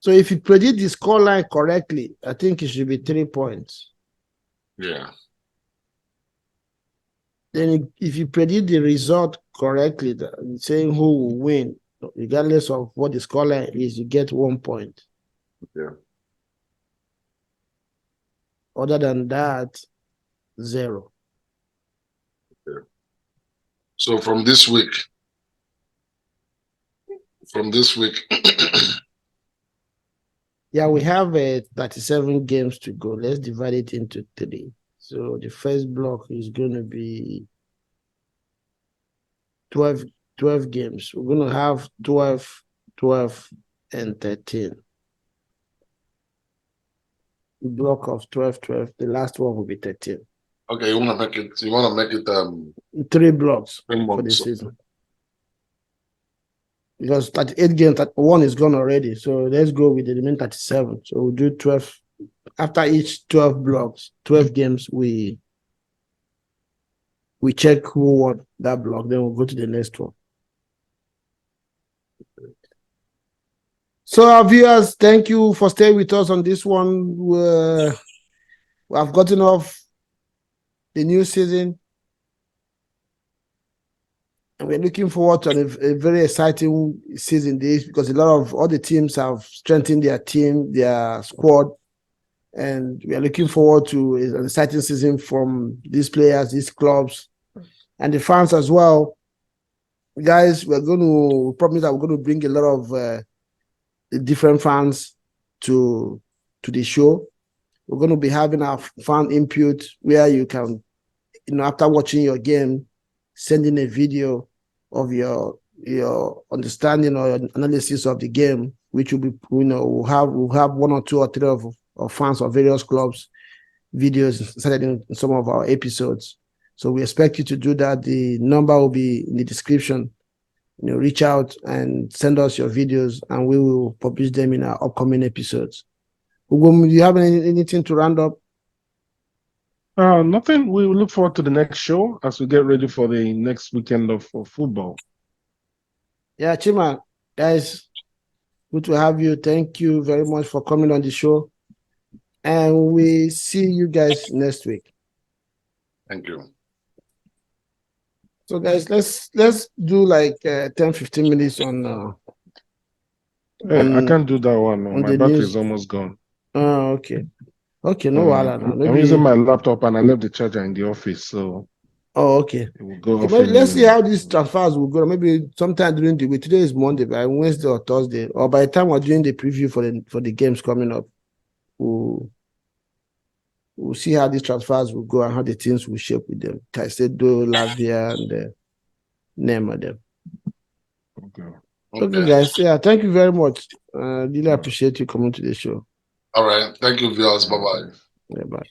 A: So if you predict the scoreline correctly, I think it should be 3 points.
C: Yeah.
A: Then if you predict the result correctly, saying who will win, regardless of what the scoreline is, you get 1 point.
C: Yeah.
A: Other than that, 0.
C: Yeah. So from this week,
A: yeah, we have 37 games to go. Let's divide it into 3. So the first block is going to be 12 games. We're going to have 12, and 13. The block of 12. The last one will be 13.
C: Okay, you want to make it
A: 3 blocks
C: 3 months
A: for the season. Because 38 games, 1 is gone already. So let's go with the remaining 37. So we'll do 12. After each 12 blocks, 12 games, we check who won that block. Then we'll go to the next one. So our viewers, thank you for staying with us on this one. We have gotten off the new season, and we're looking forward to a very exciting season this, because a lot of all the teams have strengthened their team, their squad, and we are looking forward to an exciting season from these players, these clubs, and the fans as well. Guys, we're going to promise that we're going to bring a lot of different fans to the show. We're going to be having our fan input where you can, after watching your game, send in a video of your understanding or your analysis of the game, which will be, we'll have one or two or three of fans of various clubs videos inserted in some of our episodes. So we expect you to do that. The number will be in the description. Reach out and send us your videos, and we will publish them in our upcoming episodes. Do you have anything to round up?
B: Nothing. We will look forward to the next show as we get ready for the next weekend of football.
A: Yeah, Chima, guys, good to have you. Thank you very much for coming on the show. And we see you guys next week.
C: Thank you.
A: So guys, let's do like 10-15 minutes on
B: I can't do that one. No. My battery is almost gone.
A: Oh, okay. Okay, no wahala now. Maybe
B: I'm using my laptop and I left the charger in the office, so
A: oh, okay.
B: It will go off
A: Let's see how these transfers will go. Maybe sometime during the week. Today is Monday, by Wednesday or Thursday, or by the time we're doing the preview for the games coming up, we'll see how these transfers will go and how the teams will shape with them. Caicedo, Lavia, and name of them. Okay, guys. Yeah, thank you very much. Really appreciate you coming to the show.
C: All right. Thank you, viewers. Bye-bye.
A: Yeah, bye.